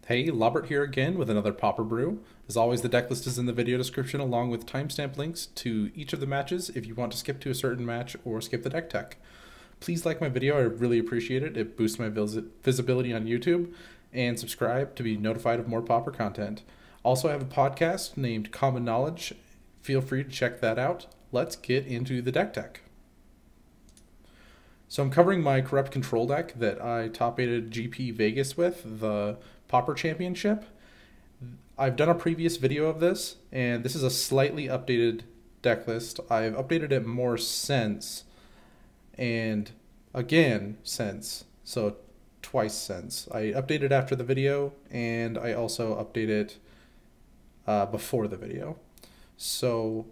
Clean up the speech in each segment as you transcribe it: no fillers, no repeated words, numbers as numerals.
Hey, Lobbert here again with another Pauper Brew. As always, the deck list is in the video description along with timestamp links to each of the matches if you want to skip to a certain match or skip the deck tech. Please like my video, I really appreciate it. It boosts my visibility on YouTube, and subscribe to be notified of more Pauper content. Also, I have a podcast named Common Knowledge. Feel free to check that out. Let's get into the deck tech. So I'm covering my Corrupt Control deck that I top-aided GP Vegas with, the Pauper Championship. I've done a previous video of this, and this is a slightly updated deck list. I've updated it more since, and again since, so twice since. I updated after the video, and I also updated before the video. So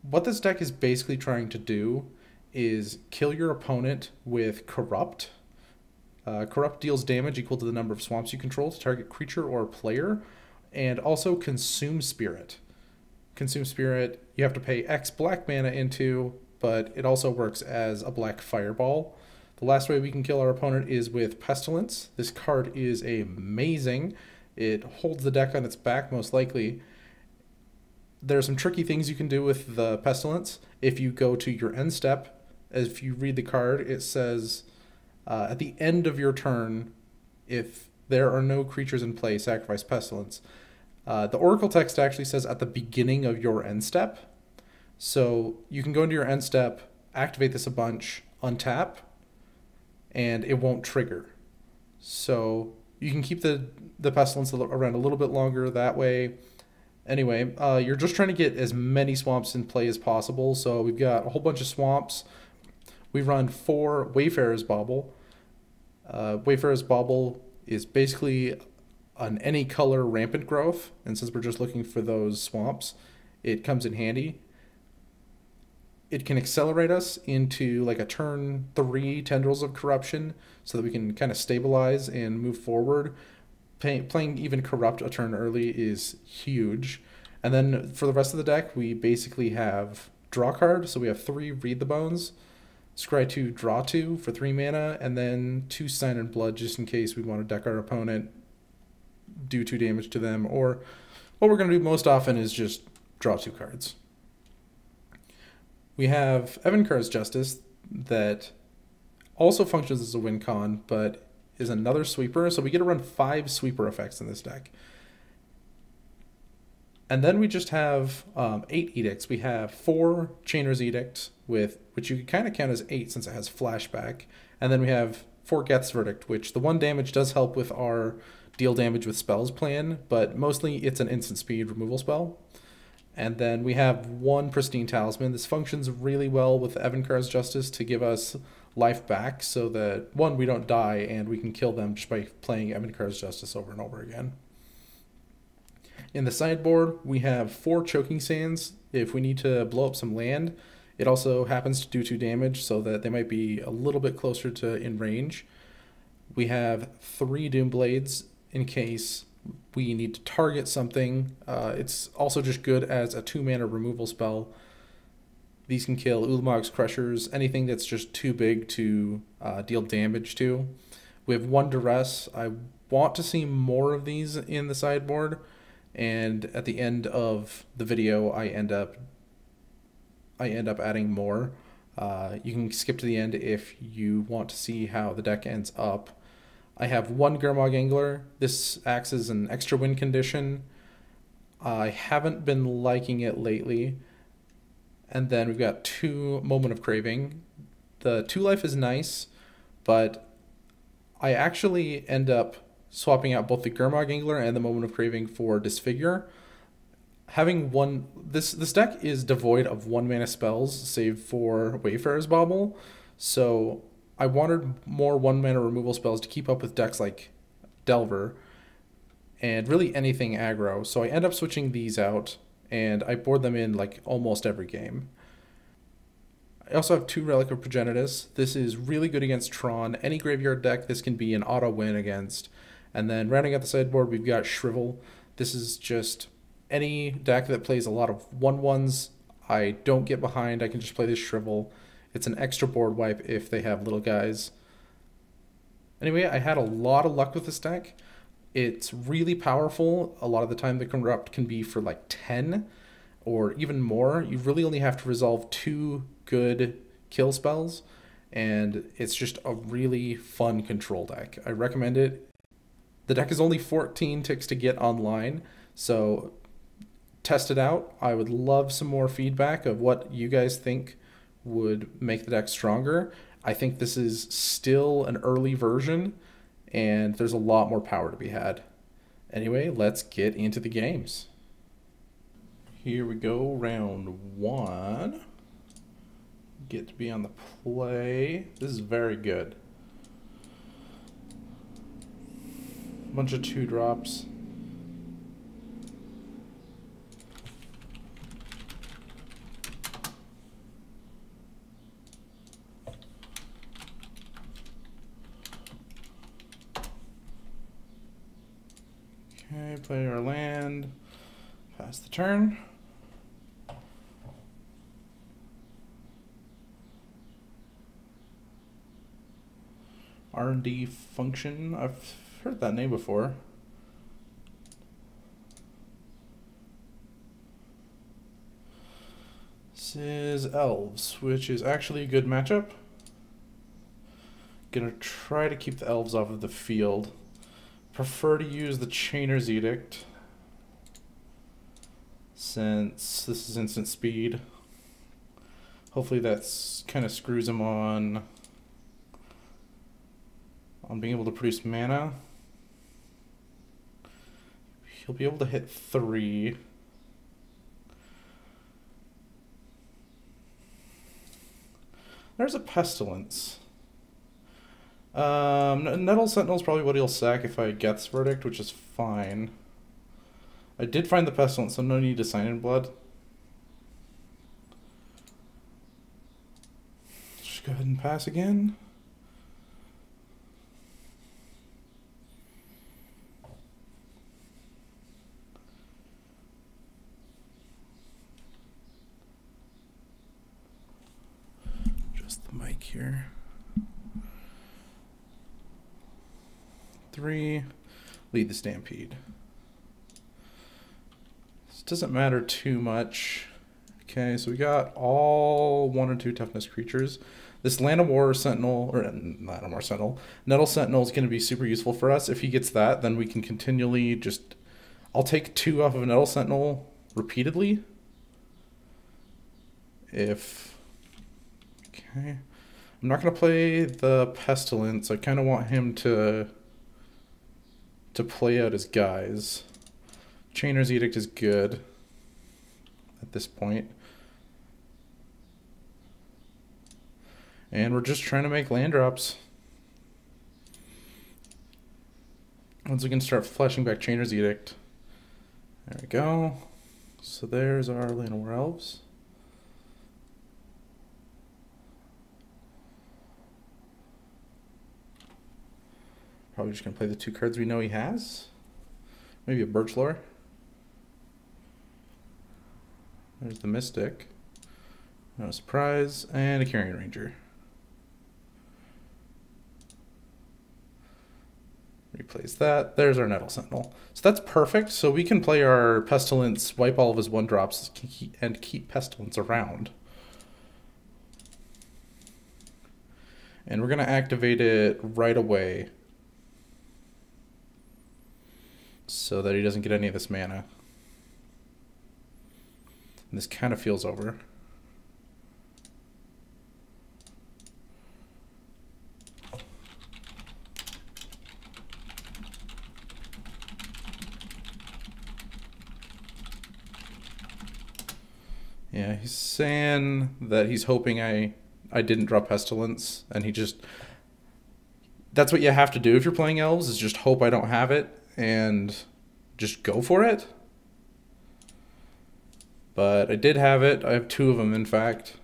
what this deck is basically trying to do is kill your opponent with Corrupt. Corrupt deals damage equal to the number of swamps you control to target creature or player, and also Consume Spirit. Consume Spirit, you have to pay X black mana into, but it also works as a black fireball. The last way we can kill our opponent is with Pestilence. This card is amazing. It holds the deck on its back most likely. There are some tricky things you can do with the Pestilence. If you go to your end step, if you read the card, it says at the end of your turn, if there are no creatures in play, sacrifice Pestilence. The Oracle text actually says at the beginning of your end step. So you can go into your end step, activate this a bunch, untap, and it won't trigger. So you can keep the Pestilence around a little bit longer that way. Anyway, you're just trying to get as many swamps in play as possible. So we've got a whole bunch of swamps. We run 4 Wayfarer's Bauble. Wayfarer's Bauble is basically an any color rampant growth, and since we're just looking for those swamps, it comes in handy. It can accelerate us into like a turn 3 Tendrils of Corruption so that we can kind of stabilize and move forward. Playing even Corrupt a turn early is huge. And then for the rest of the deck, we basically have draw card. So we have 3 Read the Bones, Scry 2, Draw 2 for 3 mana, and then 2 Sign in Blood just in case we want to deck our opponent, do 2 damage to them, or what we're going to do most often is just draw 2 cards. We have Evankar's Justice that also functions as a win con, but is another sweeper, so we get to run 5 sweeper effects in this deck. And then we just have 8 edicts. We have 4 Chainer's Edict, which you can kind of count as 8 since it has flashback. And then we have 4 Geth's Verdict, which the 1 damage does help with our deal damage with spells plan, but mostly it's an instant speed removal spell. And then we have 1 Pristine Talisman. This functions really well with Evankar's Justice to give us life back so that, 1, we don't die and we can kill them just by playing Evankar's Justice over and over again. In the sideboard, we have 4 Choking Sands if we need to blow up some land. It also happens to do 2 damage so that they might be a little bit closer to in range. We have 3 Doom Blades in case we need to target something. It's also just good as a 2 mana removal spell. These can kill Ulamog's Crushers, anything that's just too big to deal damage to. We have 1 Duress. I want to see more of these in the sideboard, and at the end of the video I end up adding more. You can skip to the end if you want to see how the deck ends up. I have 1 Gurmag Angler. This acts as an extra win condition. I haven't been liking it lately. And then we've got 2 Moment of Craving. The 2 life is nice, but I actually end up swapping out both the Gurmag Angler and the Moment of Craving for Disfigure. Having this deck is devoid of 1 mana spells, save for Wayfarer's Bauble, so I wanted more 1 mana removal spells to keep up with decks like Delver, and really anything aggro, so I end up switching these out, and I board them in like almost every game. I also have 2 Relic of Progenitus. This is really good against Tron. Any graveyard deck this can be an auto win against. And then rounding out the sideboard, we've got Shrivel. This is just any deck that plays a lot of 1/1s. I don't get behind. I can just play this Shrivel. It's an extra board wipe if they have little guys. Anyway, I had a lot of luck with this deck. It's really powerful. A lot of the time the Corrupt can be for like 10 or even more. You really only have to resolve 2 good kill spells, and it's just a really fun control deck. I recommend it. The deck is only 14 ticks to get online, so test it out. I would love some more feedback of what you guys think would make the deck stronger. I think this is still an early version, and there's a lot more power to be had. Anyway, let's get into the games. Here we go, round 1. Get to be on the play. This is very good. Bunch of 2-drops. Okay, play our land. Pass the turn. R&D function. I've heard that name before. This is Elves, which is actually a good matchup. Gonna try to keep the Elves off of the field. Prefer to use the Chainer's Edict, since this is instant speed. Hopefully that's kind of screws him on being able to produce mana. He'll be able to hit 3. There's a Pestilence. Nettle Sentinel is probably what he'll sack if I Geth's Verdict, which is fine. I did find the Pestilence, so no need to sign in blood. Just go ahead and pass again. Just the mic here. 3, lead the Stampede. This doesn't matter too much. Okay, so we got all 1 or 2 toughness creatures. This Land of War Sentinel, or Land of War Sentinel, Nettle Sentinel is going to be super useful for us. If he gets that, then we can continually just, I'll take 2 off of Nettle Sentinel repeatedly. Okay. I'm not going to play the Pestilence. I kind of want him to play out his guys. Chainer's Edict is good at this point. And we're just trying to make land drops. Once we can start flashing back Chainer's Edict. There we go. So there's our Land of War Elves. Probably just going to play the 2 cards we know he has. Maybe a Birch Lore. There's the Mystic. No surprise. And a Carrion Ranger. Replace that. There's our Nettle Sentinel. So that's perfect. So we can play our Pestilence, wipe all of his 1-drops, and keep Pestilence around. And we're going to activate it right away, so that he doesn't get any of this mana. And this kind of feels over. Yeah, he's saying that he's hoping I didn't draw Pestilence, and he just... That's what you have to do if you're playing Elves, is just hope I don't have it, and just go for it. But I did have it. I have 2 of them, in fact.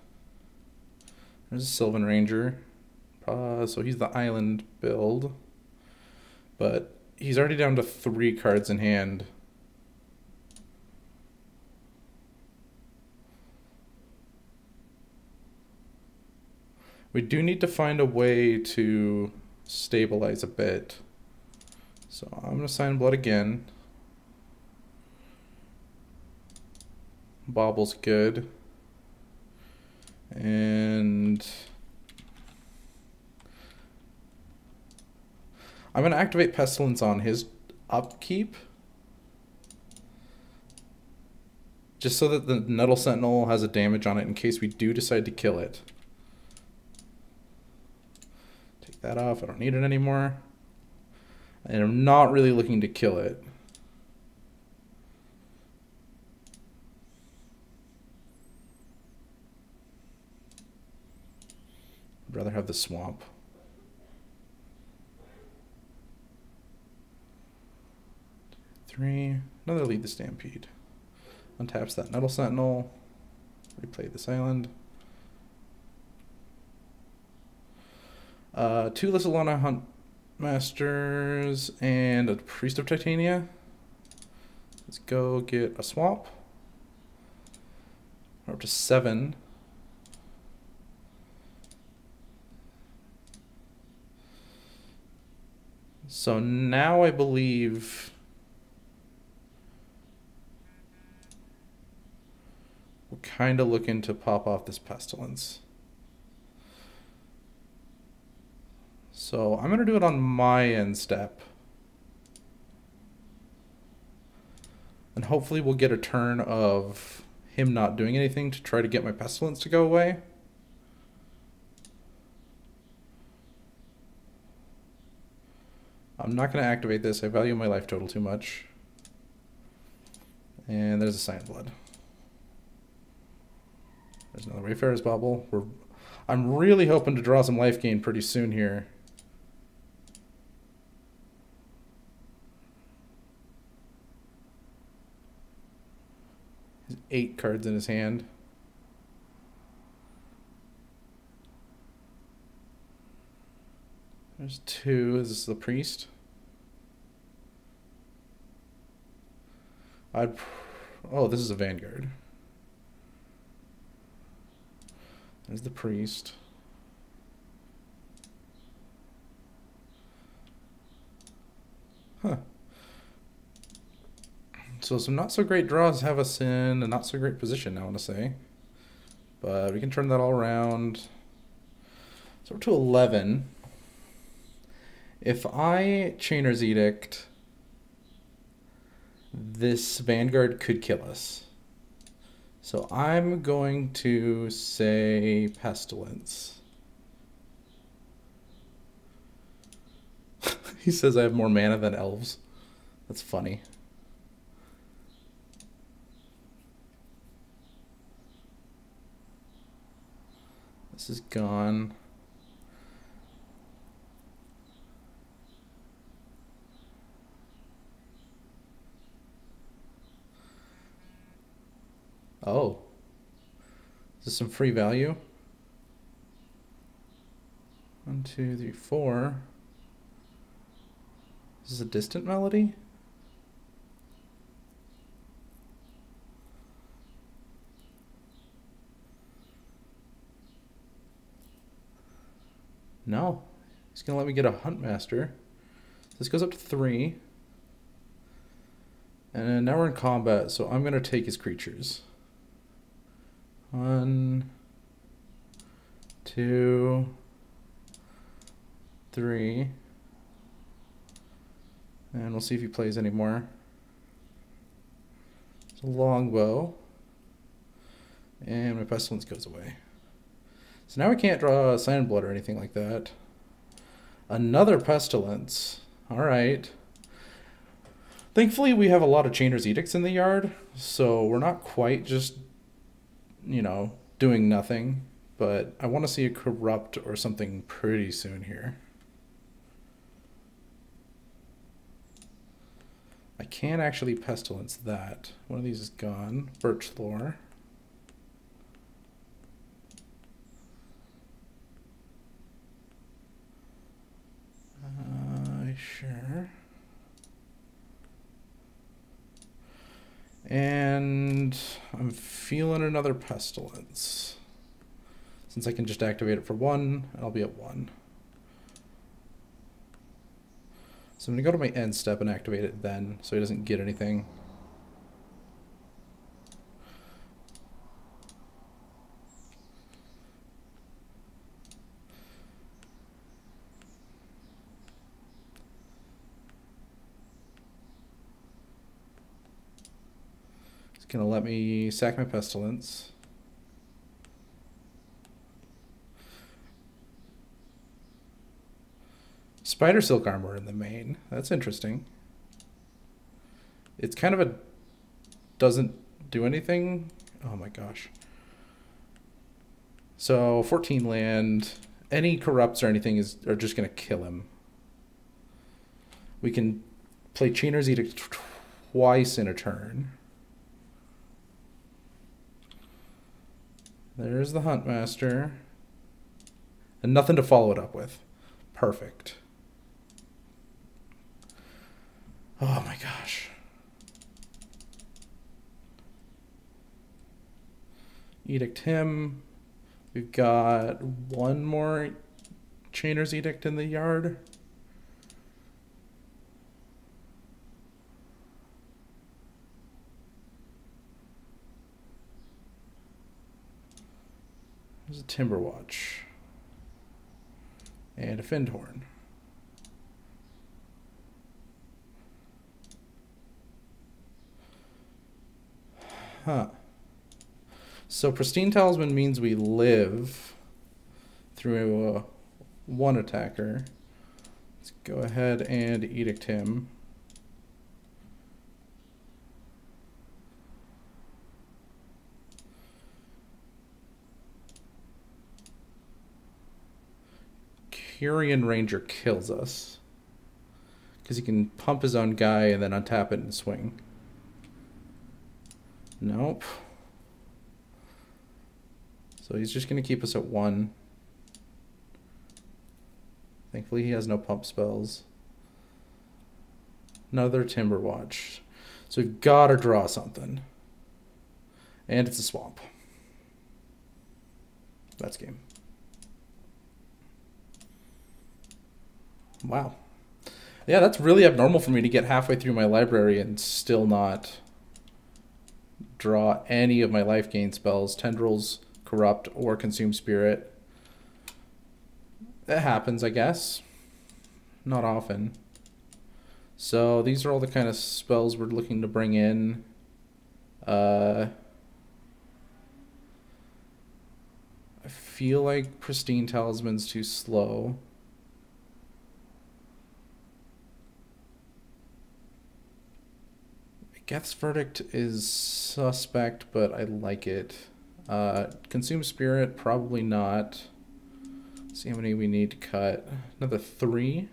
There's a Sylvan Ranger. So he's the island build. But he's already down to 3 cards in hand. We do need to find a way to stabilize a bit. So I'm going to sign blood again. Bobble's good. And I'm going to activate Pestilence on his upkeep, just so that the Nettle Sentinel has a damage on it in case we do decide to kill it. Take that off, I don't need it anymore. And I'm not really looking to kill it. I'd rather have the swamp. Three, another lead the Stampede. Untaps that Nettle Sentinel. Replay this island. 2 Lysolana Hunt Masters and a Priest of Titania. Let's go get a swamp. We're up to 7. So now I believe we're kind of looking to pop off this Pestilence. So I'm going to do it on my end step. And hopefully we'll get a turn of him not doing anything to try to get my Pestilence to go away. I'm not going to activate this. I value my life total too much. And there's a Cyan Blood. There's another Wayfarer's Bauble. I'm really hoping to draw some life gain pretty soon here. He's 8 cards in his hand. There's 2. Is this the Priest? Oh, this is a Vanguard. There's the Priest. Huh. So some not so great draws have us in a not so great position, I want to say. But we can turn that all around. So we're to 11. If I Chainer's Edict, this Vanguard could kill us. So I'm going to say Pestilence. He says I have more mana than Elves. That's funny. This is gone. Oh. Is this some free value? 1, 2, 3, 4. Is this a distant melody? No. He's going to let me get a Hunt Master. This goes up to 3. And now we're in combat, so I'm going to take his creatures. 1, 2, 3. And we'll see if he plays anymore. It's a longbow. And my Pestilence goes away. So now we can't draw a Cyan Blood or anything like that. Another Pestilence. Alright. Thankfully we have a lot of Chainer's Edicts in the yard, so we're not quite just, you know, doing nothing. But I want to see a Corrupt or something pretty soon here. I can actually Pestilence that. One of these is gone. Birch Lore. Sure. And I'm feeling another Pestilence. Since I can just activate it for 1, I'll be at 1. So I'm going to go to my end step and activate it then, so he doesn't get anything. It's going to let me sack my Pestilence. Spider Silk Armor in the main. That's interesting. It's kind of a... doesn't do anything. Oh my gosh. So 14 land. Any corrupts or anything are just going to kill him. We can play Chainer's Edict twice in a turn. There's the Huntmaster. And nothing to follow it up with. Perfect. Oh my gosh. Edict him. We've got one more Chainer's Edict in the yard. There's a Timberwatch. And a Findhorn. Huh. So Pristine Talisman means we live through one attacker. Let's go ahead and Edict him. Curian Ranger kills us because he can pump his own guy and then untap it and swing. Nope. So he's just going to keep us at 1. Thankfully he has no pump spells. Another Timberwatch. So we've got to draw something. And it's a swamp. That's game. Wow. Yeah, that's really abnormal for me to get halfway through my library and still not draw any of my life gain spells. Tendrils, Corrupt, or Consume Spirit. That happens, I guess. Not often. So these are all the kind of spells we're looking to bring in. I feel like Pristine Talisman's too slow. Geth's Verdict is suspect, but I like it. Consume Spirit, probably not. Let's see how many we need to cut. Another 3.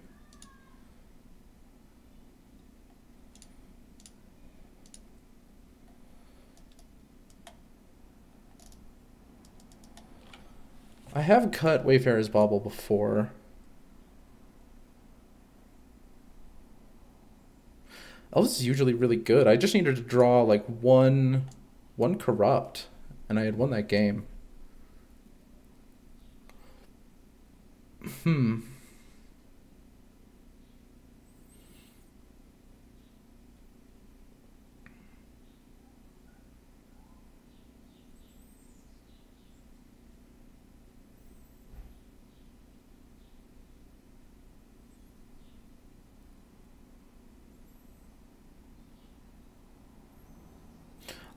I have cut Wayfarer's Bauble before. Elves is usually really good. I just needed to draw like one corrupt, and I had won that game.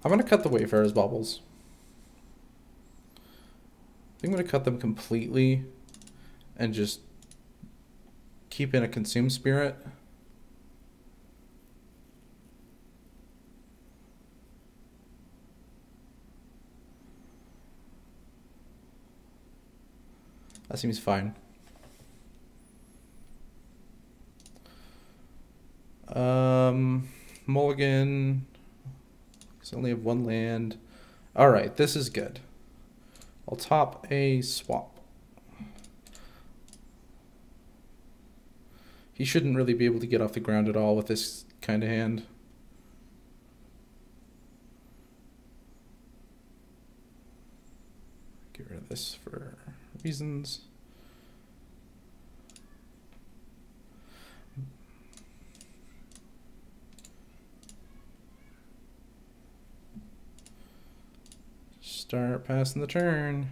I'm going to cut the Wayfarer's Baubles. I think I'm going to cut them completely and just keep in a Consume Spirit. That seems fine. Mulligan. I only have 1 land. Alright, this is good. I'll top a swamp. He shouldn't really be able to get off the ground at all with this kind of hand. Get rid of this for reasons. Start passing the turn.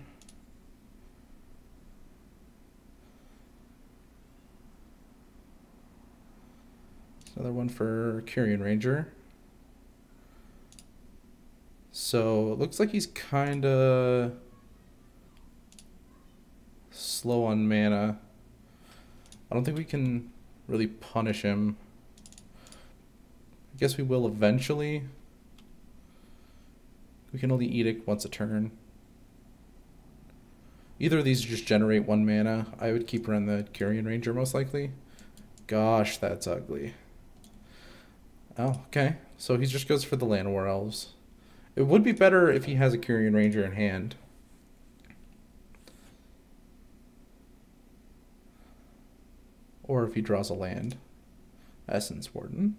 Another one for Carrion Ranger. So it looks like he's kind of slow on mana. I don't think we can really punish him. I guess we will eventually. We can only Edict once a turn. Either of these just generate 1 mana. I would keep around the Carrion Ranger most likely. Gosh, that's ugly. Oh, okay. So he just goes for the Land War Elves. It would be better if he has a Carrion Ranger in hand. Or if he draws a land. Essence Warden.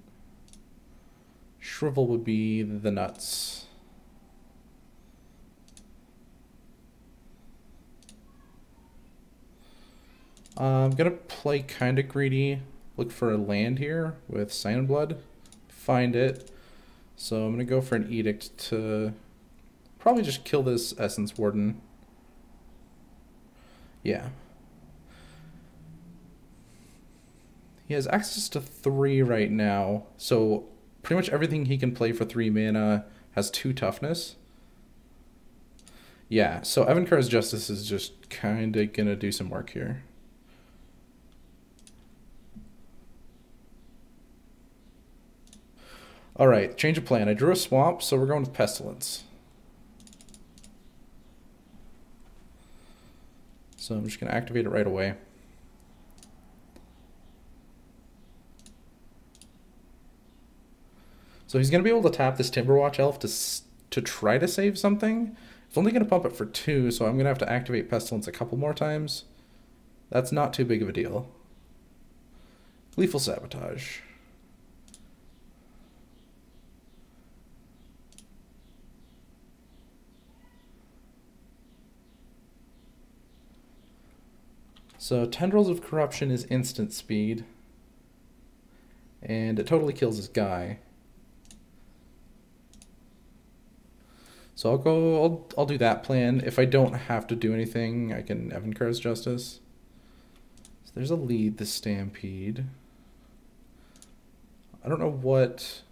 Shrivel would be the nuts. I'm gonna play kinda greedy. Look for a land here with Cyan Blood. Find it. So I'm gonna go for an Edict to probably just kill this Essence Warden. Yeah. He has access to 3 right now, so pretty much everything he can play for 3 mana has 2 toughness. Yeah, so Evankar's Justice is just kinda gonna do some work here. Alright, change of plan. I drew a swamp, so we're going with Pestilence. So I'm just going to activate it right away. So he's going to be able to tap this Timberwatch Elf to try to save something. It's only going to pump it for 2, so I'm going to have to activate Pestilence a couple more times. That's not too big of a deal. Lethal Sabotage. So Tendrils of Corruption is instant speed, and it totally kills his guy. So I'll do that plan. If I don't have to do anything, I can Evankar's Justice. So there's a lead, the Stampede. I don't know what,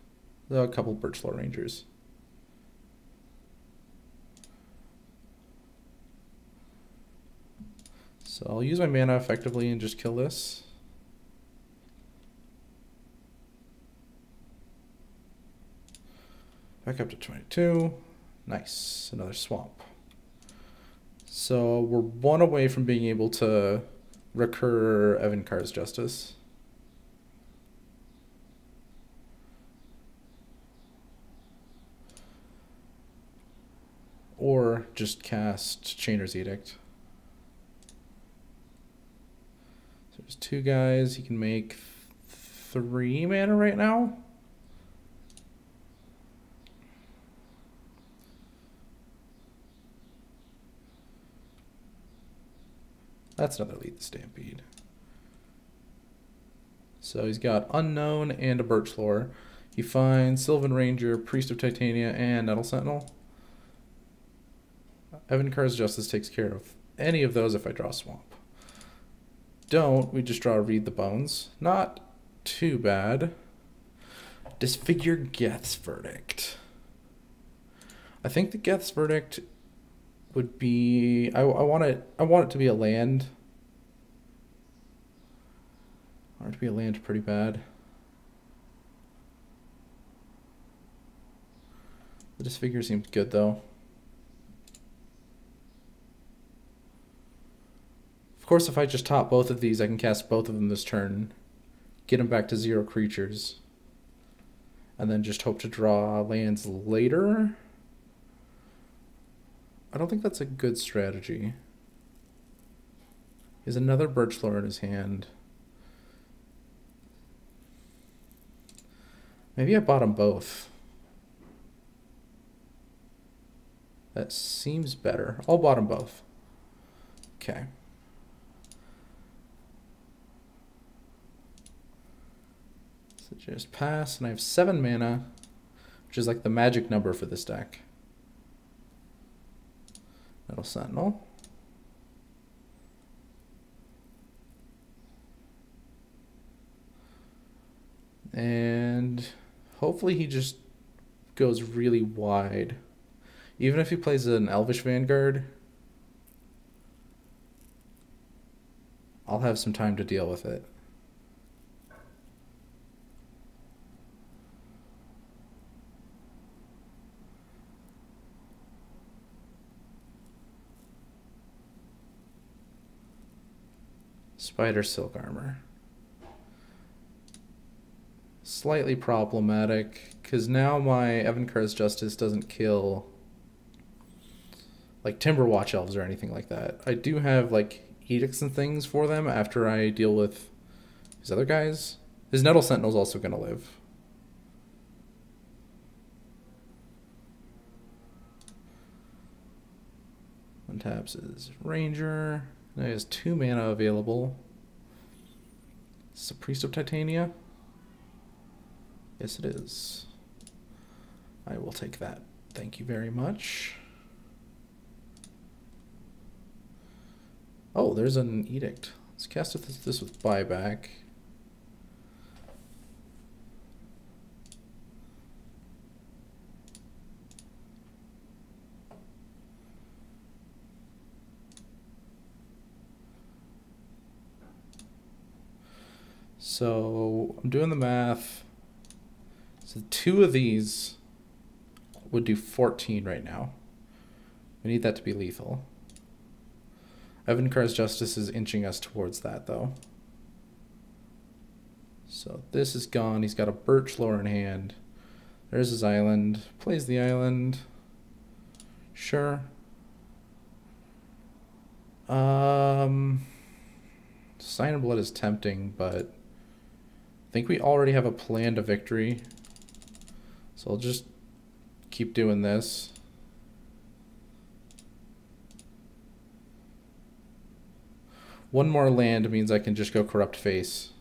a couple Birchlaw Rangers. So I'll use my mana effectively and just kill this. Back up to 22. Nice, another swamp. So we're 1 away from being able to recur Evankar's Justice. Or just cast Chainer's Edict. So there's 2 guys. He can make 3 mana right now. That's another lead, the Stampede. So he's got Unknown and a Birchlaw. He finds Sylvan Ranger, Priest of Titania, and Nettle Sentinel. Evankar's Justice takes care of any of those if I draw Swamp. Don't, we just draw Read the Bones. Not too bad. Disfigure Geth's Verdict. I think the Geth's Verdict would be, I want it to be a land. I want it to be a land pretty bad. The Disfigure seems good though. Of course, if I just top both of these, I can cast both of them this turn, get them back to 0 creatures, and then just hope to draw lands later. I don't think that's a good strategy. He has another Birchlaw in his hand. Maybe I bought them both. That seems better. I'll bought them both. Okay. So just pass, and I have 7 mana, which is like the magic number for this deck. Metal Sentinel. And hopefully he just goes really wide. Even if he plays an Elvish Vanguard, I'll have some time to deal with it. Spider Silk Armor. Slightly problematic, because now my Evankar's Justice doesn't kill like Timberwatch Elves or anything like that. I do have like edicts and things for them after I deal with these other guys. His Nettle Sentinel's also going to live. Untaps his Ranger. Now he has 2 mana available. Is this a Priest of Titania? Yes, it is. I will take that. Thank you very much. Oh, there's an edict. Let's cast this with buyback. So I'm doing the math. So 2 of these would do 14 right now. We need that to be lethal. Evankar's Justice is inching us towards that, though. So this is gone. He's got a Birch Lore in hand. There's his island. Plays the island. Sure. Sign of Blood is tempting, but I think we already have a plan to victory. So I'll just keep doing this. One more land means I can just go Corrupt Face.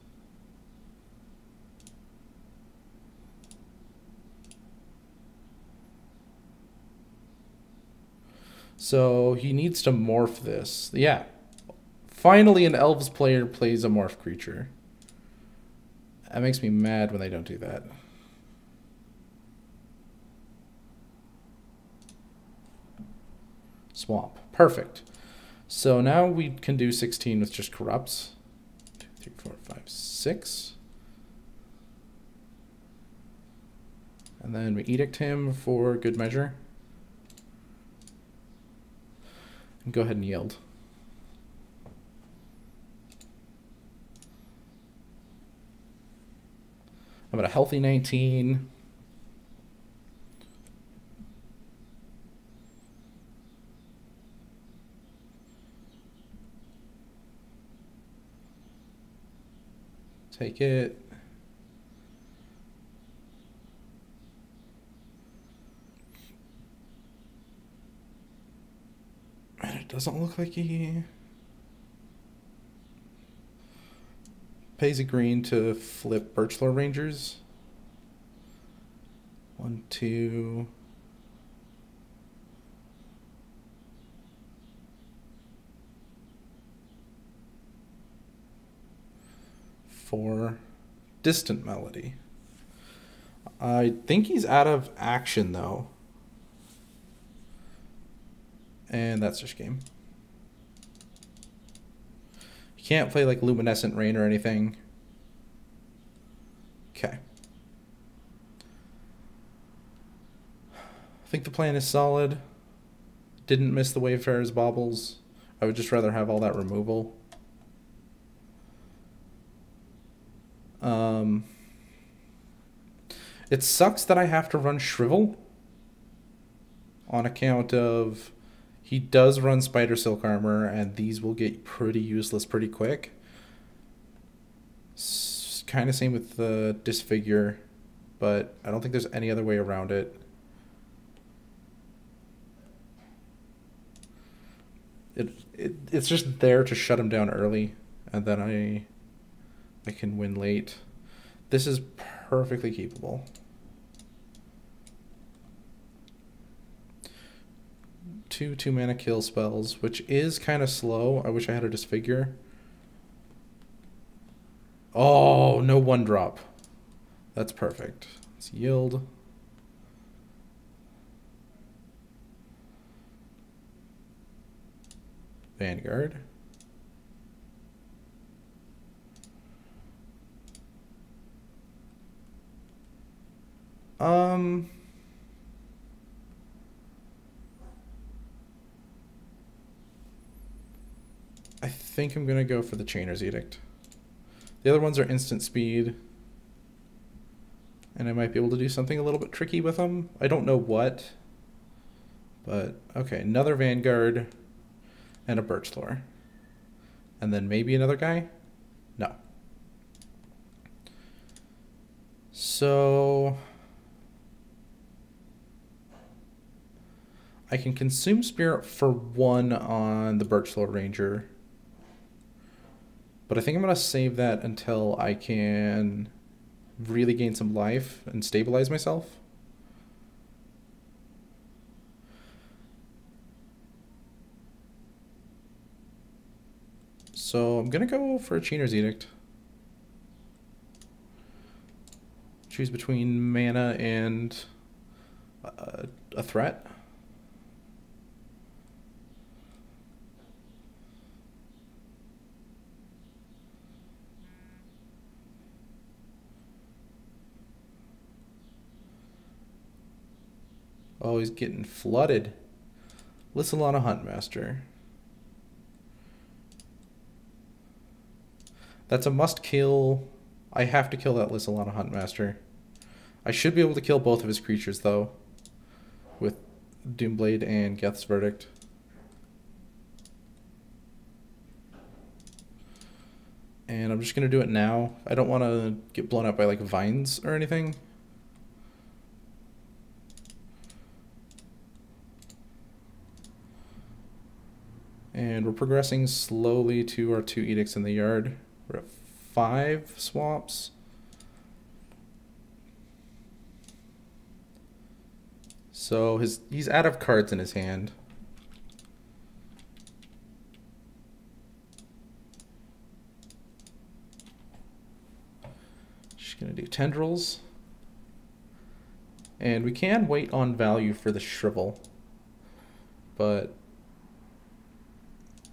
So he needs to morph this. Yeah. Finally an Elves player plays a morph creature. That makes me mad when they don't do that. Swamp. Perfect. So now we can do 16 with just corrupts. 2, 3, 4, 5, 6. And then we edict him for good measure. And go ahead and yield. I'm at a healthy 19. Take it. And it doesn't look like he pays a green to flip Birchlore Rangers. 1, 2. For Distant Melody. I think he's out of action though. And that's just game. You can't play like Luminescent Rain or anything. Okay. I think the plan is solid. Didn't miss the Wayfarer's Baubles. I would just rather have all that removal. It sucks that I have to run Shrivel on account of he does run Spider Silk Armor, and these will get pretty useless pretty quick. Kind of same with the Disfigure, but I don't think there's any other way around it. It's just there to shut him down early, and then I can win late. This is perfectly keepable. 2 2-mana kill spells, which is kind of slow. I wish I had a disfigure. Oh, no 1-drop. That's perfect. Let's yield. Vanguard. I think I'm gonna go for the Chainer's Edict. The other ones are instant speed, and I might be able to do something a little bit tricky with them. I don't know what, but okay, another Vanguard and a Birchlore. And then maybe another guy? No. So I can consume Spirit for 1 on the Birchlore Ranger, but I think I'm going to save that until I can really gain some life and stabilize myself. So I'm going to go for a Chainer's Edict. Choose between mana and a threat. Oh, he's getting flooded. Lissalana Huntmaster. That's a must kill. I have to kill that Lissalana Huntmaster. I should be able to kill both of his creatures, though, with Doomblade and Geth's Verdict. And I'm just going to do it now. I don't want to get blown up by, like, vines or anything. And we're progressing slowly to our 2 edicts in the yard. We're at 5 swaps. So he's out of cards in his hand. Just gonna do Tendrils. And we can wait on value for the Shrivel, but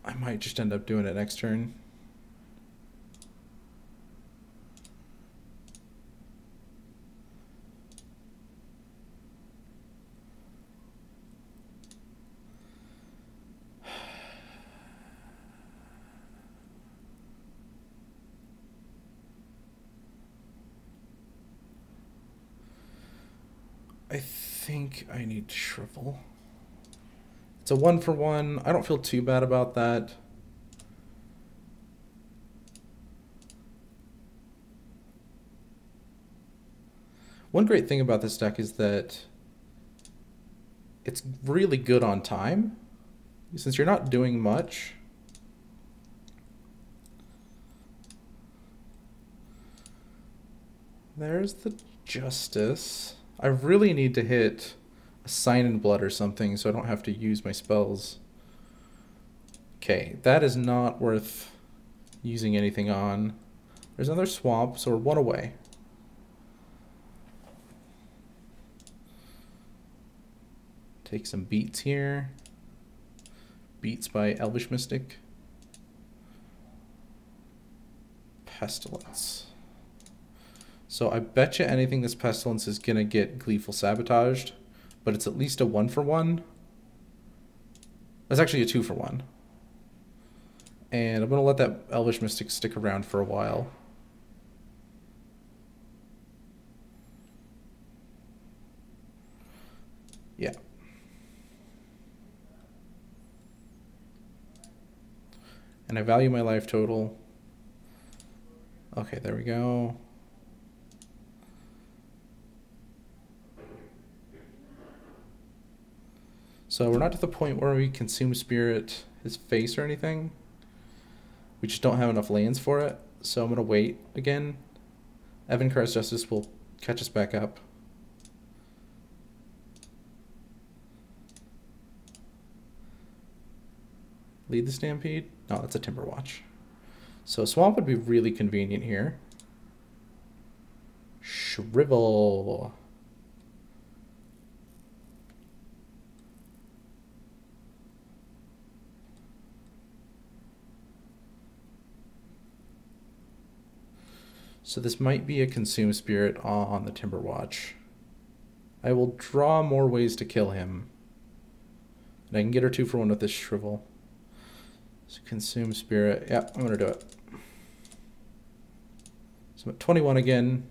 I might just end up doing it next turn. I think I need Shrivel. It's a 1-for-1. I don't feel too bad about that. One great thing about this deck is that it's really good on time. Since you're not doing much, there's the Justice. I really need to hit a Sign in Blood or something so I don't have to use my spells. Okay, that is not worth using anything on. There's another swamp, so we're 1 away. Take some beats here. Beats by Elvish Mystic. Pestilence. So I bet you anything this Pestilence is going to get Gleeful Sabotaged, but it's at least a 1-for-1. That's actually a 2-for-1. And I'm going to let that Elvish Mystic stick around for a while. Yeah. And I value my life total. Okay, there we go. So we're not to the point where we consume Spirit his face or anything. We just don't have enough lands for it. So I'm going to wait again. Evankar's Justice will catch us back up. Lead the Stampede? No, that's a Timber Watch. So Swamp would be really convenient here. Shrivel. So this might be a Consume Spirit on the Timber Watch. I will draw more ways to kill him. And I can get her 2-for-1 with this Shrivel. So Consume Spirit. Yeah, I'm going to do it. So I'm at 21 again.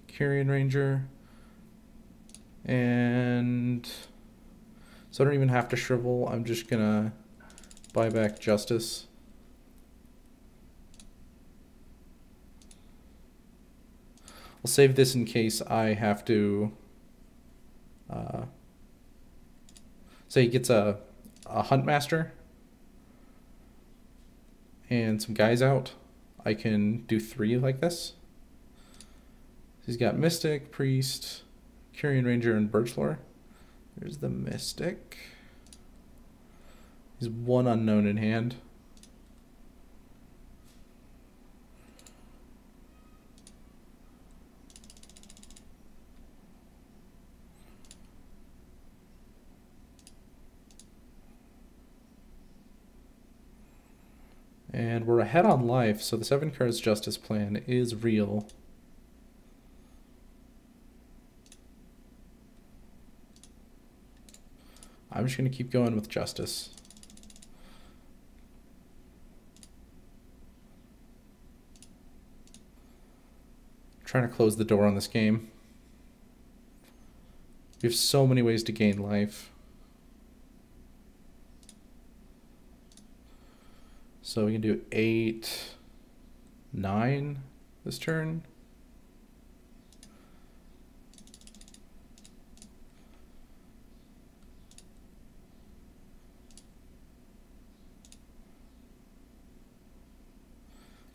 Carrion Ranger. And so I don't even have to Shrivel. I'm just going to buy back Justice. I'll save this in case I have to say he gets a Huntmaster and some guys out. I can do 3 like this. He's got Mystic, Priest, Carrion Ranger, and Birchlore. There's the Mystic. He's 1 unknown in hand. And we're ahead on life, so the 7 cards Justice plan is real. I'm just going to keep going with Justice. Trying to close the door on this game. We have so many ways to gain life. So we can do 8, 9 this turn.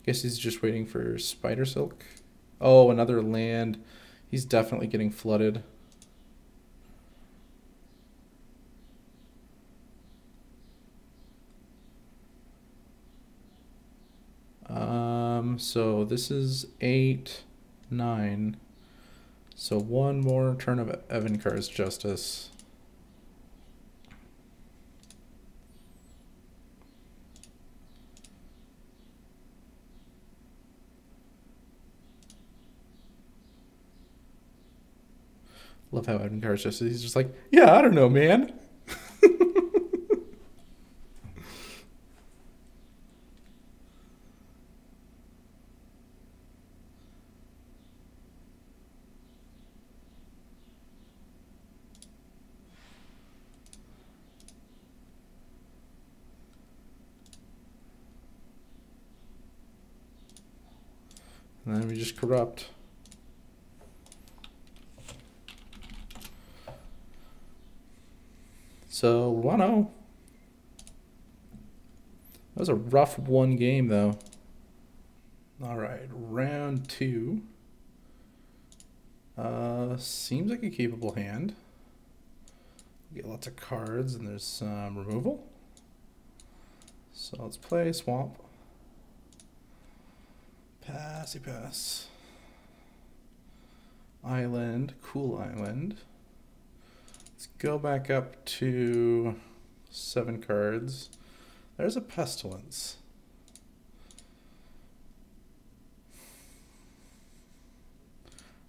Guess he's just waiting for Spider Silk. Oh, another land. He's definitely getting flooded. So this is 8, 9. So 1 more turn of Evankar's Justice. Love how Evankar's Justice, he's just like, yeah, I don't know, man. And then we just corrupt. So 1-0. That was a rough 1 game though. All right, round 2. Seems like a capable hand. We get lots of cards and there's some removal. So let's play Swamp. Passy pass. Island, cool island. Let's go back up to 7 cards. There's a Pestilence.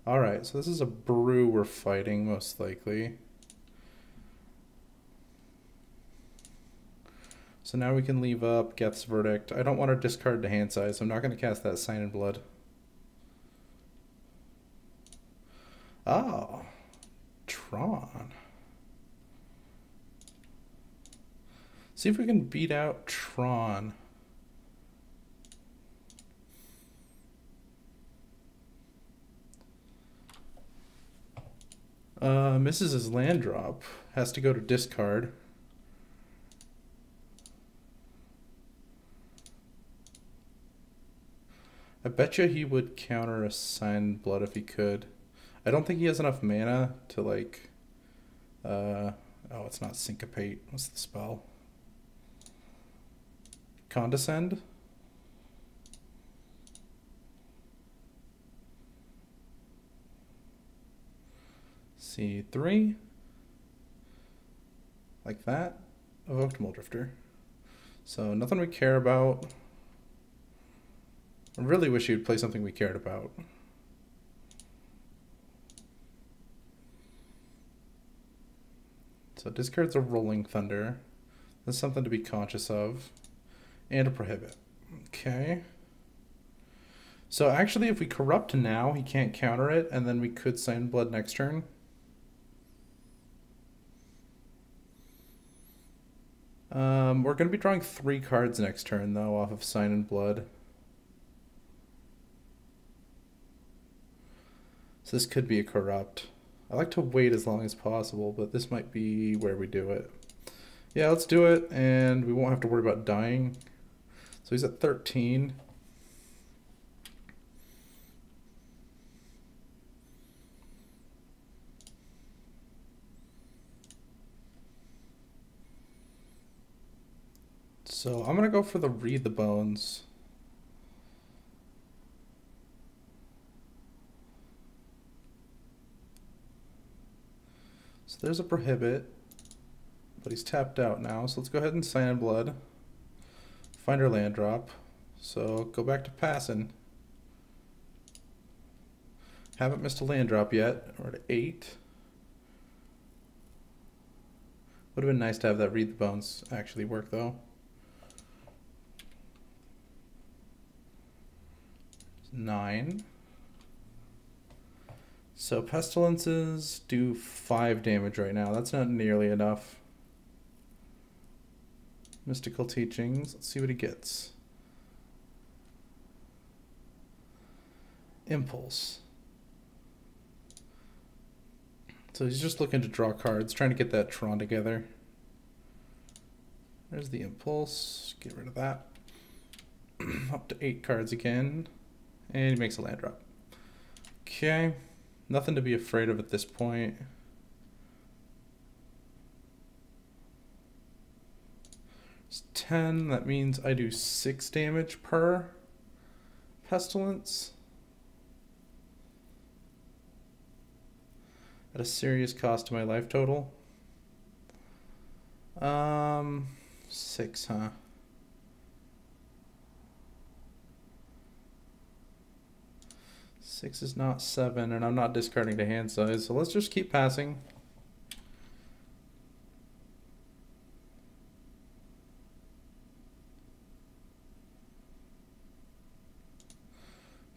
Alright, so this is a Brew we're fighting, most likely. So now we can leave up Geth's Verdict. I don't want to discard the hand size, so I'm not going to cast that Sign in Blood. Oh, Tron. See if we can beat out Tron. Misses his land drop. Has to go to discard. I bet you he would counter a Sign Blood if he could. I don't think he has enough mana to like... oh, it's not Syncopate. What's the spell? Condescend? C3. Like that. Evoked Muldrifter. So nothing we care about. I really wish you'd play something we cared about. So discards a Rolling Thunder. That's something to be conscious of. And a Prohibit. Okay. So actually if we corrupt now, he can't counter it, and then we could Sign Blood next turn. We're going to be drawing 3 cards next turn, though, off of Sign and Blood. So this could be a corrupt. I like to wait as long as possible, but this might be where we do it. Yeah, let's do it, and we won't have to worry about dying. So he's at 13. So I'm going to go for the Read the Bones. So there's a Prohibit, but he's tapped out now. So let's go ahead and Sign in Blood. Find our land drop. So go back to passing. Haven't missed a land drop yet. We're at 8. Would have been nice to have that Read the Bones actually work though. 9. So Pestilences do 5 damage right now. That's not nearly enough. Mystical Teachings. Let's see what he gets. Impulse. So he's just looking to draw cards, trying to get that Tron together. There's the Impulse. Get rid of that. Up to 8 cards again. And he makes a land drop. Okay. Nothing to be afraid of at this point. It's 10. That means I do 6 damage per Pestilence. At a serious cost to my life total. 6, huh? Six is not 7, and I'm not discarding to hand size, so let's just keep passing.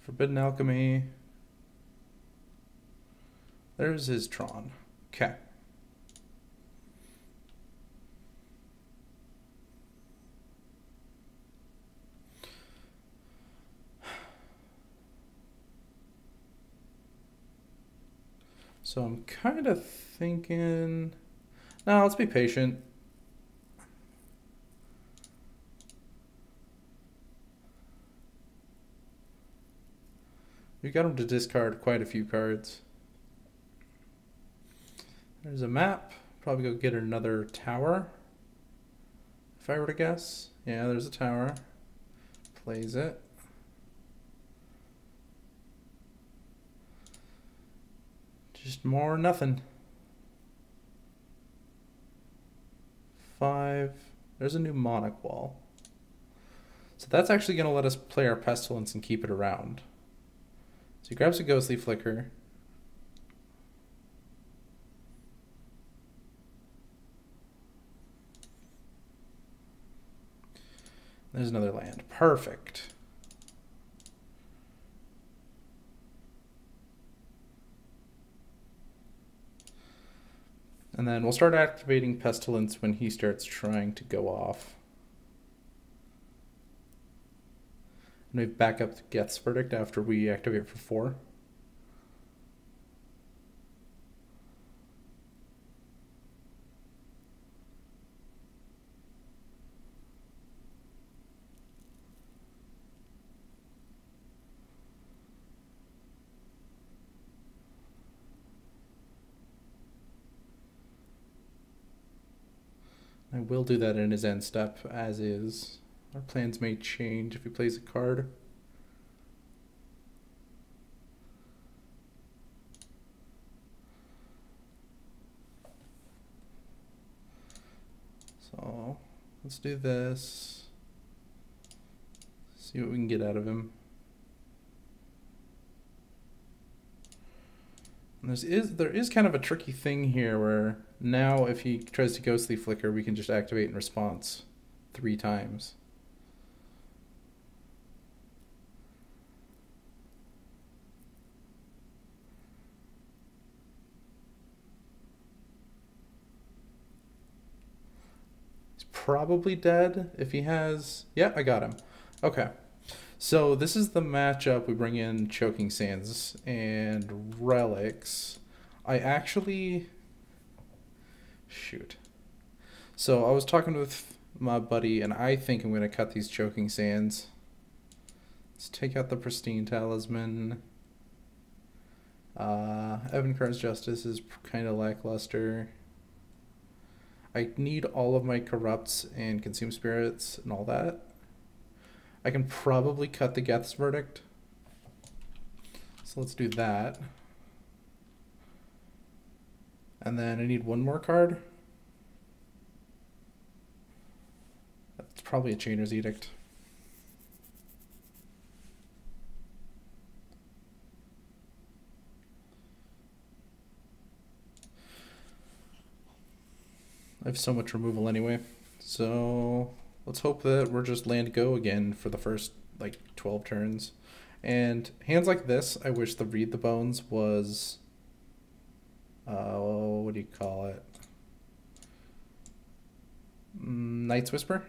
Forbidden Alchemy. There's his Tron. Okay. So I'm kind of thinking, no, let's be patient. We got him to discard quite a few cards. There's a map. Probably go get another tower. If I were to guess. Yeah, there's a tower. Plays it. Just more or nothing. 5. There's a new Mnemonic Wall. So that's actually going to let us play our Pestilence and keep it around. So he grabs a Ghostly Flicker. There's another land. Perfect. And then we'll start activating Pestilence when he starts trying to go off. And we back up to Geth's Verdict after we activate for 4. I will do that in his end step, as is. Our plans may change if he plays a card. So let's do this. See what we can get out of him. And there is kind of a tricky thing here where now if he tries to Ghostly Flicker, we can just activate in response 3 times. He's probably dead if he has... Yeah, I got him. Okay. So this is the matchup. We bring in Choking Sands and Relics. I actually... Shoot. So I was talking with my buddy, and I think I'm going to cut these Choking Sands. Let's take out the Pristine Talisman. Evankar's Justice is kind of lackluster. I need all of my Corrupts and Consume Spirits and all that. I can probably cut the Geth's Verdict. So let's do that. And then I need one more card. That's probably a Chainer's Edict. I have so much removal anyway. So let's hope that we're just land go again for the first like 12 turns. And hands like this, I wish the Read the Bones was, what do you call it? Night's Whisper.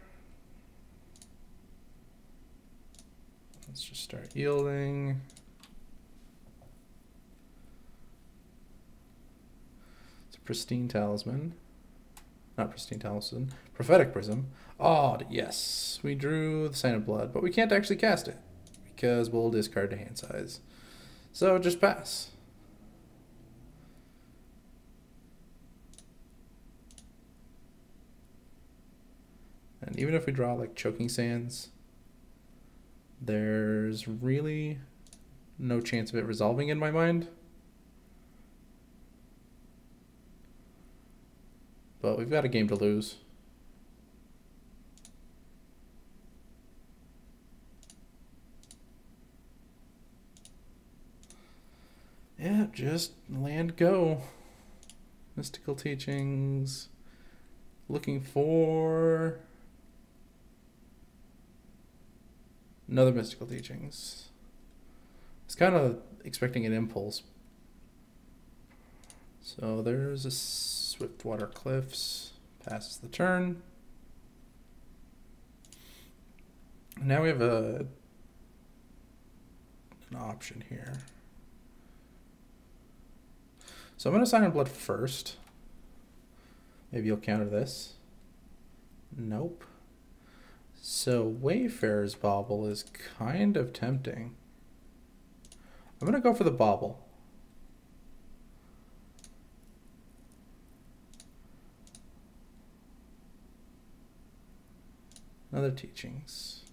Let's just start yielding. It's a Pristine Talisman. Not Pristine Talisman. Prophetic Prism. Oh, yes. We drew the Sign of Blood, but we can't actually cast it because we'll discard to hand size. So just pass. And even if we draw like Choking Sands, there's really no chance of it resolving in my mind. But we've got a game to lose. Yeah, just land go. Mystical Teachings. Looking for another Mystical Teachings. I was kind of expecting an Impulse. So there's a Swiftwater Cliffs. Passes the turn. Now we have an option here. So I'm going to Sign of Blood first. Maybe you'll counter this. Nope. So Wayfarer's Bauble is kind of tempting. I'm going to go for the Bauble. Another Teachings.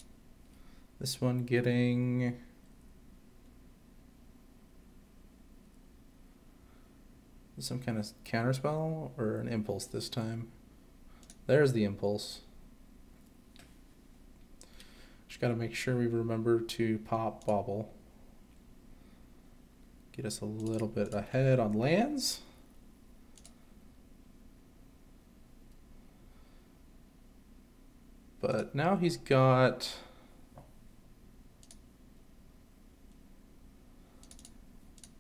This one getting... some kind of counterspell or an Impulse this time. There's the Impulse. Just got to make sure we remember to pop Bauble. Get us a little bit ahead on lands. But now he's got...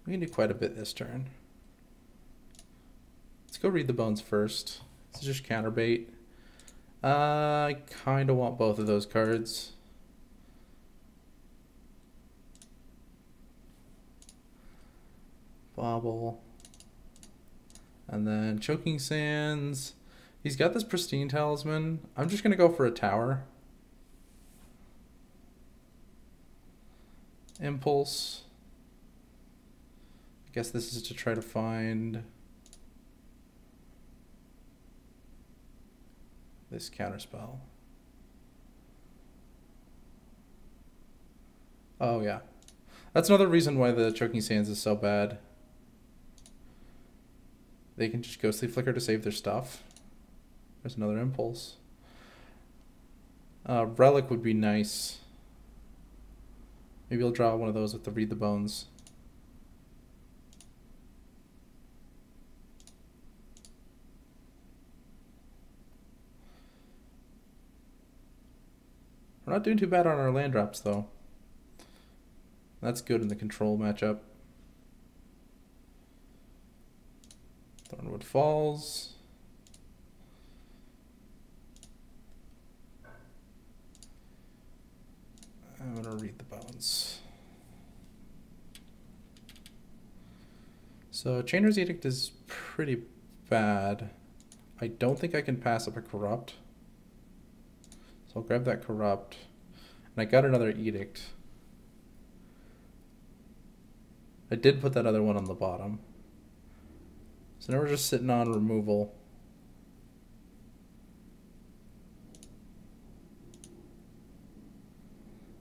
we can do quite a bit this turn. Let's go Read the Bones first. This is just counterbait. I kind of want both of those cards. Bauble. And then Choking Sands. He's got this Pristine Talisman. I'm just going to go for a Tower. Impulse. I guess this is to try to find... this counterspell. Oh yeah. That's another reason why the Choking Sands is so bad. They can just Ghostly Flicker to save their stuff. There's another Impulse. Relic would be nice. Maybe I'll draw one of those with the Read the Bones. We're not doing too bad on our land drops though. That's good in the control matchup. Thornwood Falls. I'm gonna Read the Bones. So Chainer's Edict is pretty bad. I don't think I can pass up a Corrupt. So I'll grab that Corrupt. And I got another Edict. I did put that other one on the bottom. So now we're just sitting on removal.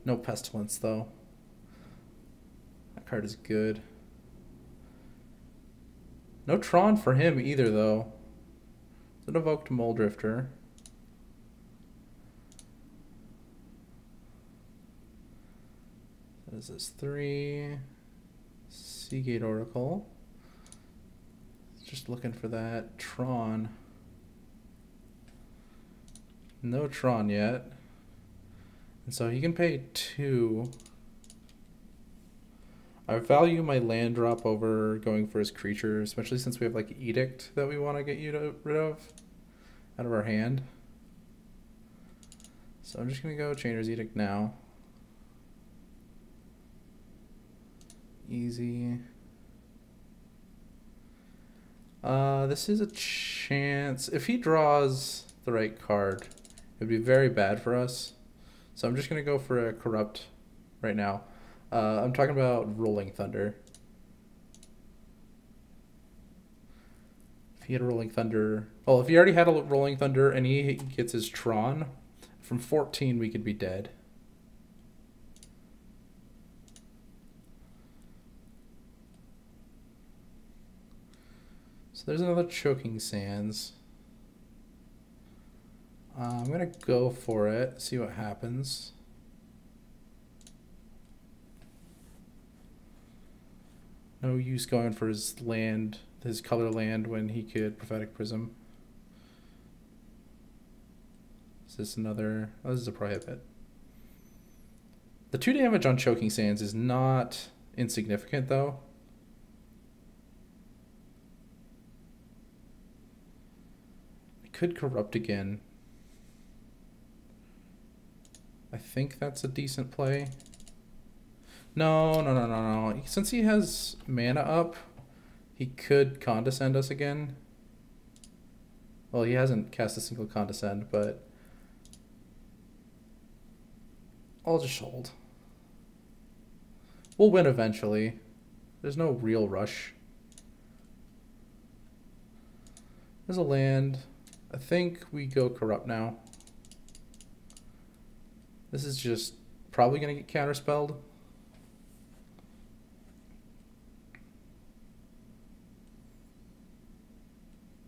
No Pestilence though. That card is good. No Tron for him either though. It's an Evoked Moldrifter. What is this? 3 Seagate Oracle. Just looking for that Tron. No Tron yet. And so he can pay 2. I value my land drop over going for his creature, especially since we have like Edict that we want to get rid of out of our hand. So I'm just going to go Chainer's Edict now. Easy. This is a chance. If he draws the right card, it would be very bad for us. So I'm just going to go for a Corrupt right now. I'm talking about Rolling Thunder. If he had a Rolling Thunder... Well, if he already had a Rolling Thunder and he gets his Tron, from 14 we could be dead. So there's another Choking Sands. I'm going to go for it, see what happens. No use going for his land, his color land, when he could Prophetic Prism. Is this another... Oh, this is a prohibit. The 2 damage on Choking Sands is not insignificant, though. I could Corrupt again. I think that's a decent play. No. Since he has mana up, he could Condescend us again. Well, he hasn't cast a single Condescend, but I'll just hold. We'll win eventually. There's no real rush. There's a land. I think we go Corrupt now. This is just probably going to get counterspelled.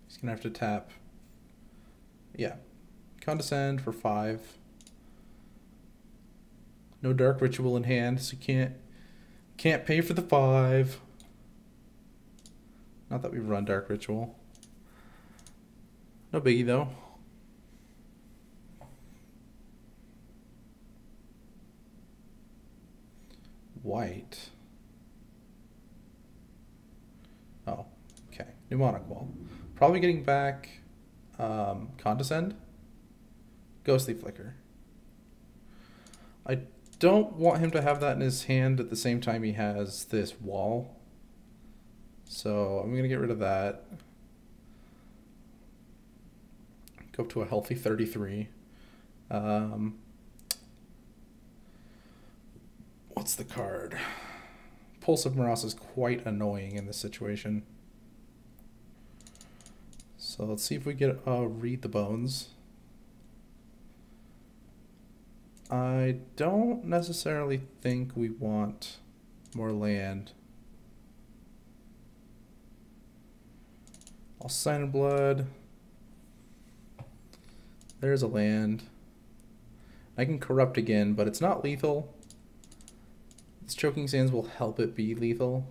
He's going to have to tap. Yeah. Condescend for 5. No Dark Ritual in hand, so you can't pay for the 5. Not that we run Dark Ritual. No biggie though. White. Oh, okay. Mnemonic Wall. Probably getting back Condescend. Ghostly Flicker. I don't want him to have that in his hand at the same time he has this wall. So I'm going to get rid of that. Go up to a healthy 33. What's the card? Pulse of Marauders is quite annoying in this situation. So let's see if we get Read the Bones. I don't necessarily think we want more land. I'll Sign in Blood. There's a land. I can Corrupt again, but it's not lethal. This Choking Sands will help it be lethal.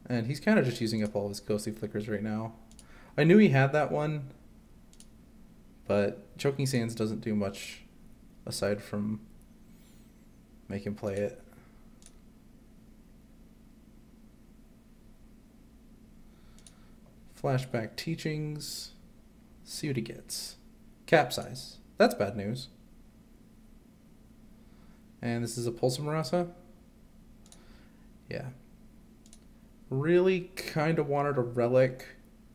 And he's kind of just using up all of his Ghostly Flickers right now. I knew he had that one, but Choking Sands doesn't do much aside from make him play it. Flashback Teachings. See what he gets. Capsize. That's bad news. And this is a Pulsamarasa. Yeah. Really kind of wanted a Relic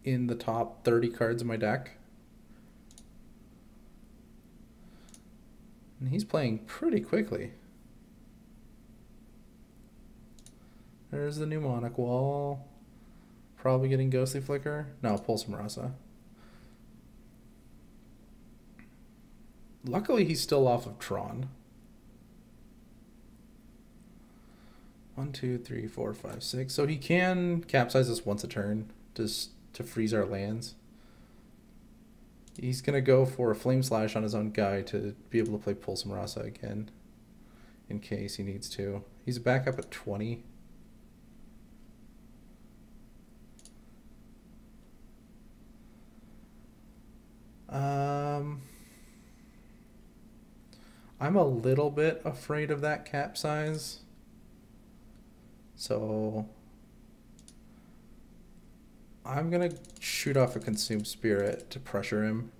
in the top 30 cards of my deck. And he's playing pretty quickly. There's the Mnemonic Wall. Probably getting Ghostly Flicker. No, Pulsamarasa. Luckily, he's still off of Tron. 1, 2, 3, 4, 5, 6. So he can capsize us once a turn just to freeze our lands. He's going to go for a Flame Slash on his own guy to be able to play Pulsamarasa again in case he needs to. He's back up at 20. I'm a little bit afraid of that capsize. So I'm going to shoot off a Consume Spirit to pressure him.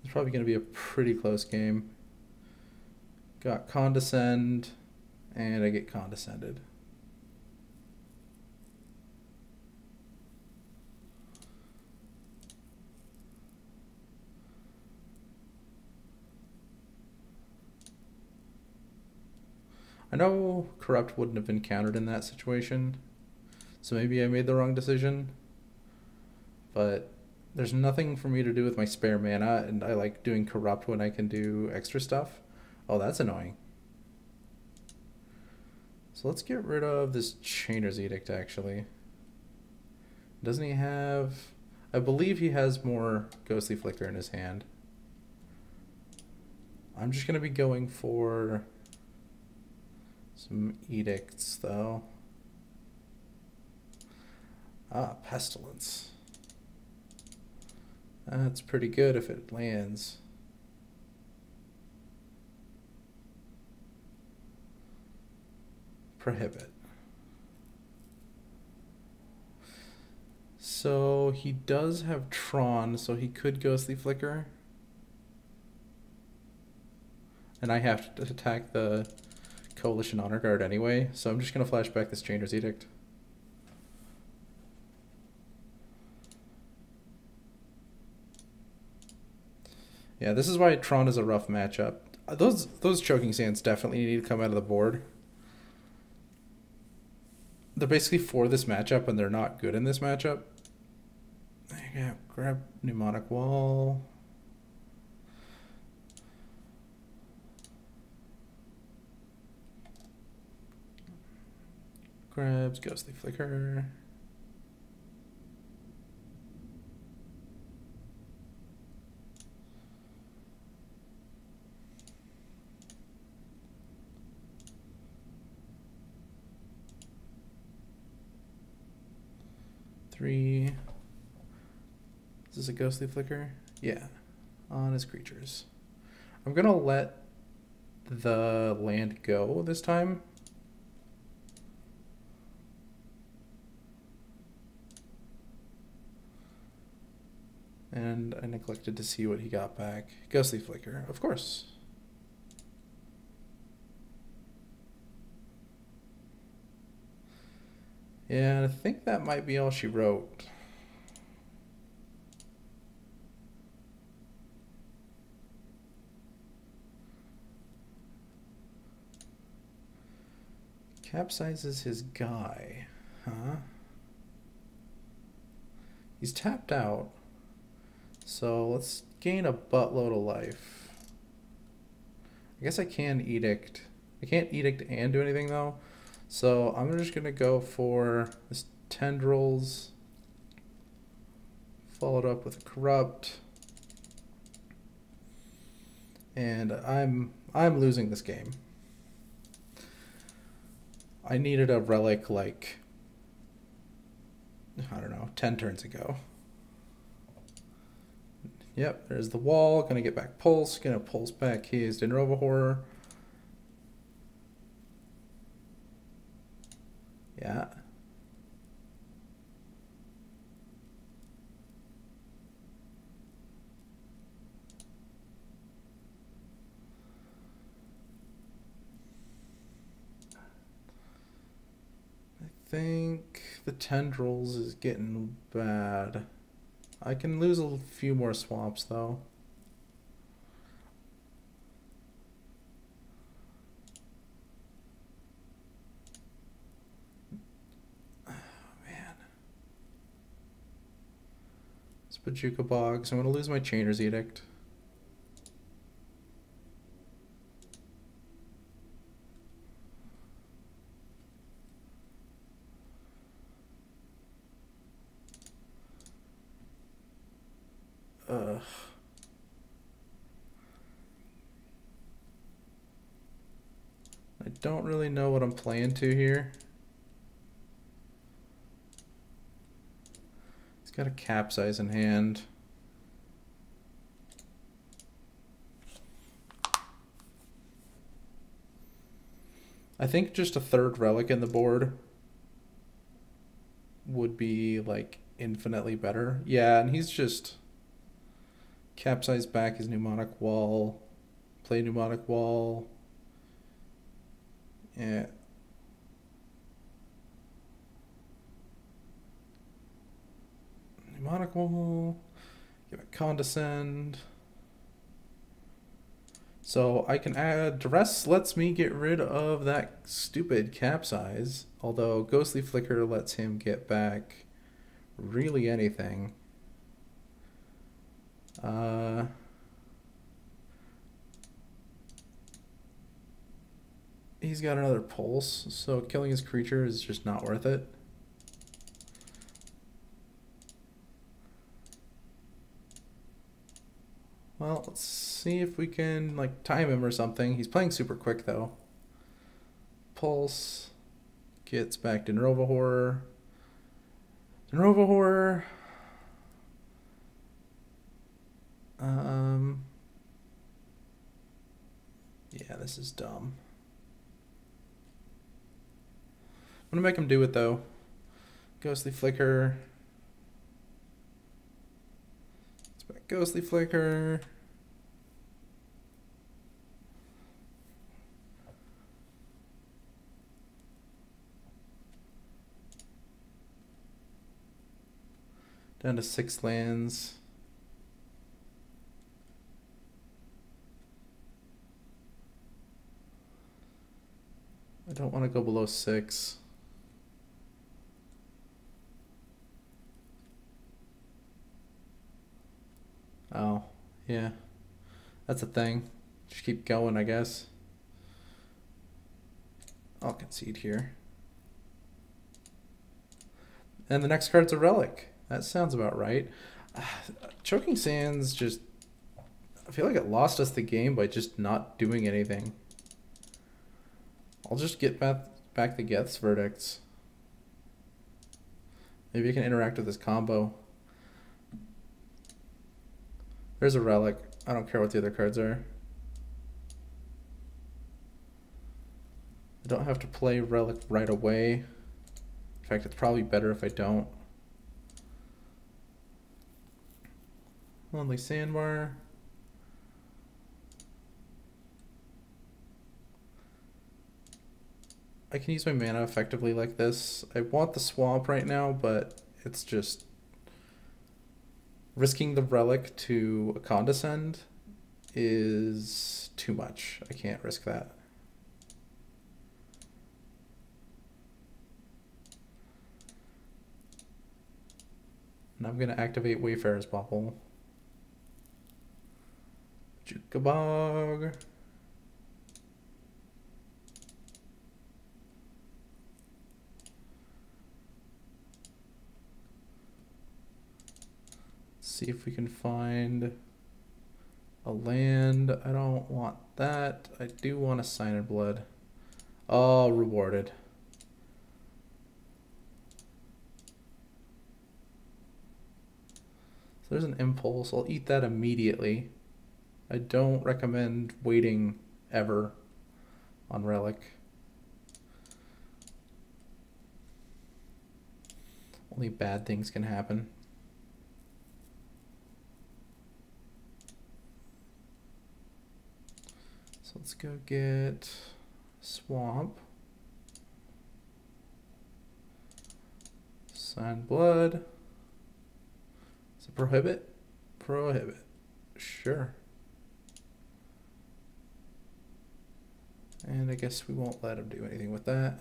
It's probably going to be a pretty close game. Got Condescend, and I get Condescended. I know Corrupt wouldn't have been countered in that situation, so maybe I made the wrong decision, but there's nothing for me to do with my spare mana, and I like doing Corrupt when I can do extra stuff. Oh, that's annoying. So let's get rid of this Chainer's Edict, actually. Doesn't he have... I believe he has more Ghostly Flicker in his hand. I'm just going to be going for some Edicts, though. Ah, Pestilence. That's pretty good if it lands. Prohibit. So he does have Tron, so he could Ghostly Flicker. And I have to attack the Coalition Honor Guard anyway, so I'm just going to flash back this Chainer's Edict. Yeah, this is why Tron is a rough matchup. Those Choking Sands definitely need to come out of the board. They're basically for this matchup, and they're not good in this matchup. Yeah, grab Mnemonic Wall. Grabs Ghostly Flicker. Three. Is this a Ghostly Flicker? Yeah, on his creatures. I'm gonna let the land go this time. And I neglected to see what he got back. Ghostly Flicker, of course. Yeah, I think that might be all she wrote. Capsizes his guy, huh? He's tapped out, so let's gain a buttload of life. I guess I can edict. I can't edict and do anything though, so I'm just gonna go for this tendrils, followed up with a corrupt, and I'm losing this game. I needed a relic like, I don't know, 10 turns ago. Yep, there's the wall. Gonna get back Pulse. Gonna Pulse back his Denrova Horror. Yeah. I think the tendrils is getting bad. I can lose a few more swamps though. Oh, man. Spajuka Bogs. I'm gonna lose my Chainer's Edict. I don't really know what I'm playing to here. He's got a Capsize in hand. I think just a third relic in the board would be like infinitely better. Yeah, and he's just Capsize back his Mnemonic Wall, play Mnemonic Wall. Yeah. Mnemonic Wall, give it Condescend. So I can add, Duress lets me get rid of that stupid Capsize, although Ghostly Flicker lets him get back really anything. He's got another Pulse, so killing his creature is just not worth it. Well, let's see if we can like time him or something. He's playing super quick though. Pulse gets back to Denrova Horror. Denrova Horror. Yeah, this is dumb. I'm gonna make him do it though. Ghostly Flicker. It's back Ghostly Flicker. Down to 6 lands. I don't want to go below 6. Oh, yeah. That's a thing. Just keep going, I guess. I'll concede here. And the next card's a relic. That sounds about right. Choking Sands just... I feel like it lost us the game by just not doing anything. I'll just get back the Geth's Verdicts. Maybe I can interact with this combo. There's a relic. I don't care what the other cards are. I don't have to play relic right away. In fact, it's probably better if I don't. Lonely Sandbar. I can use my mana effectively like this. I want the swamp right now, but it's just risking the relic to a Condescend is too much. I can't risk that. And I'm going to activate Wayfarer's Bauble. Jukabog. See if we can find a land. I don't want that. I do want a Sign in Blood. Oh, rewarded. So there's an impulse. I'll eat that immediately. I don't recommend waiting ever on Relic. Only bad things can happen. So let's go get Swamp. Sign Blood. Is it Prohibit? Prohibit. Sure. And I guess we won't let him do anything with that.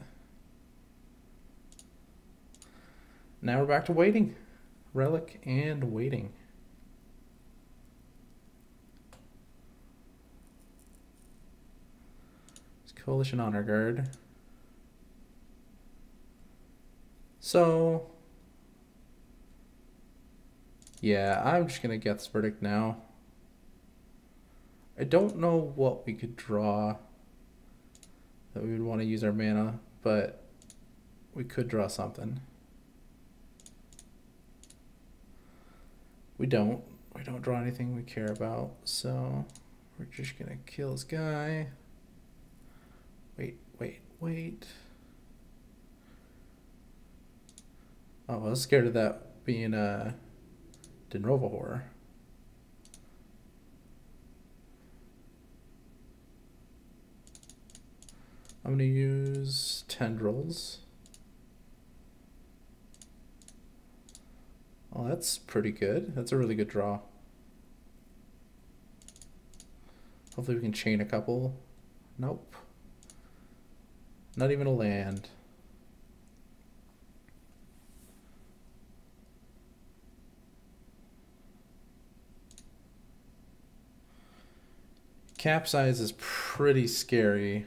Now we're back to waiting. Relic and waiting. It's Coalition Honor Guard. So, yeah, I'm just going to get this verdict now. I don't know what we could draw that we would want to use our mana, but we could draw something. We don't draw anything we care about, so we're just gonna kill this guy. Wait. Oh, I was scared of that being a Denrova Horror. I'm gonna use Tendrils. Oh, that's pretty good. That's a really good draw. Hopefully we can chain a couple. Nope. Not even a land. Capsize is pretty scary.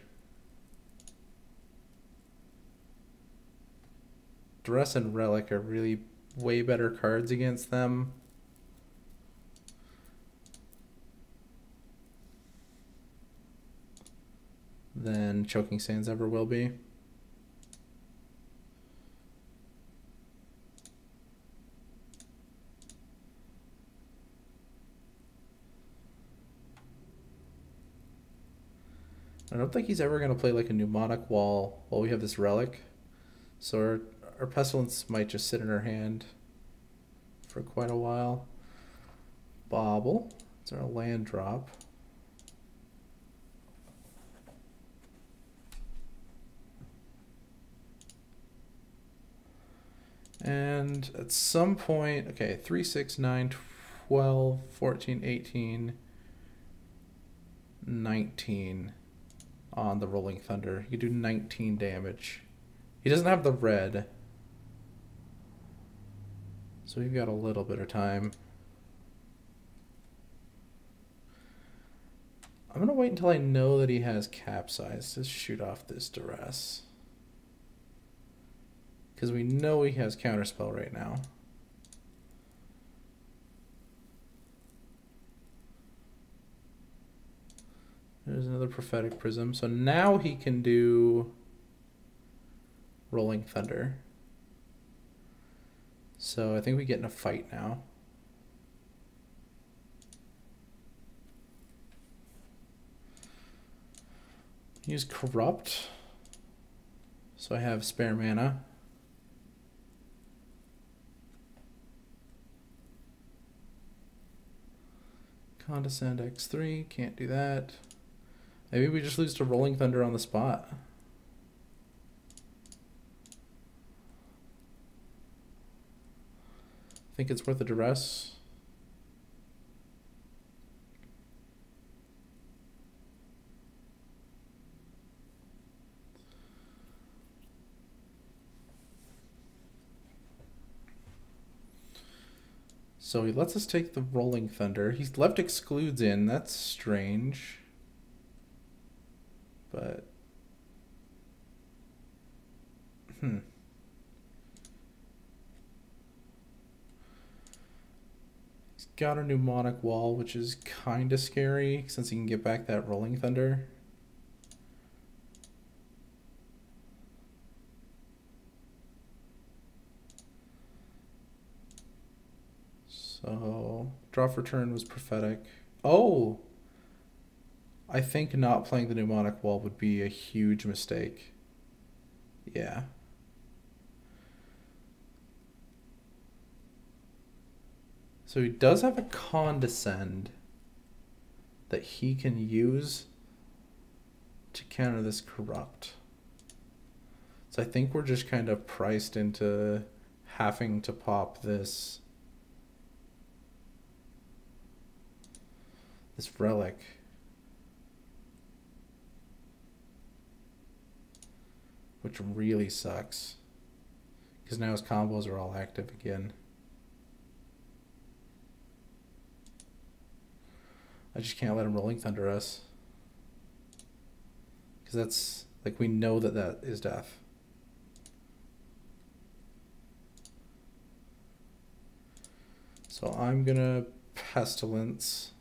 Duress and Relic are really way better cards against them. Than Choking Sands ever will be. I don't think he's ever going to play like a Mnemonic Wall while we have this Relic. So our Pestilence might just sit in our hand for quite a while. Bauble. It's our land drop. And at some point, okay, 3, 6, 9, 12, 14, 18, 19 on the Rolling Thunder. You do 19 damage. He doesn't have the red, so we've got a little bit of time. I'm gonna wait until I know that he has Capsize to shoot off this Duress, because we know he has Counterspell right now. There's another Prophetic Prism. So now he can do Rolling Thunder. So I think we get in a fight now. Use Corrupt. So I have spare mana. Condescend X3, can't do that. Maybe we just lose to Rolling Thunder on the spot. Think it's worth a Duress. So he lets us take the Rolling Thunder. He's left Excludes in. That's strange. But... He's got a Mnemonic Wall, which is kind of scary, since he can get back that Rolling Thunder. So, draw for turn was Prophetic. Oh! I think not playing the Mnemonic Wall would be a huge mistake. Yeah. So he does have a Condescend that he can use to counter this Corrupt. So I think we're just kind of priced into having to pop this Relic. Which really sucks. Because now his combos are all active again. I just can't let him Rolling Thunder us. Because that's, like, we know that that is death. So I'm gonna Pestilence.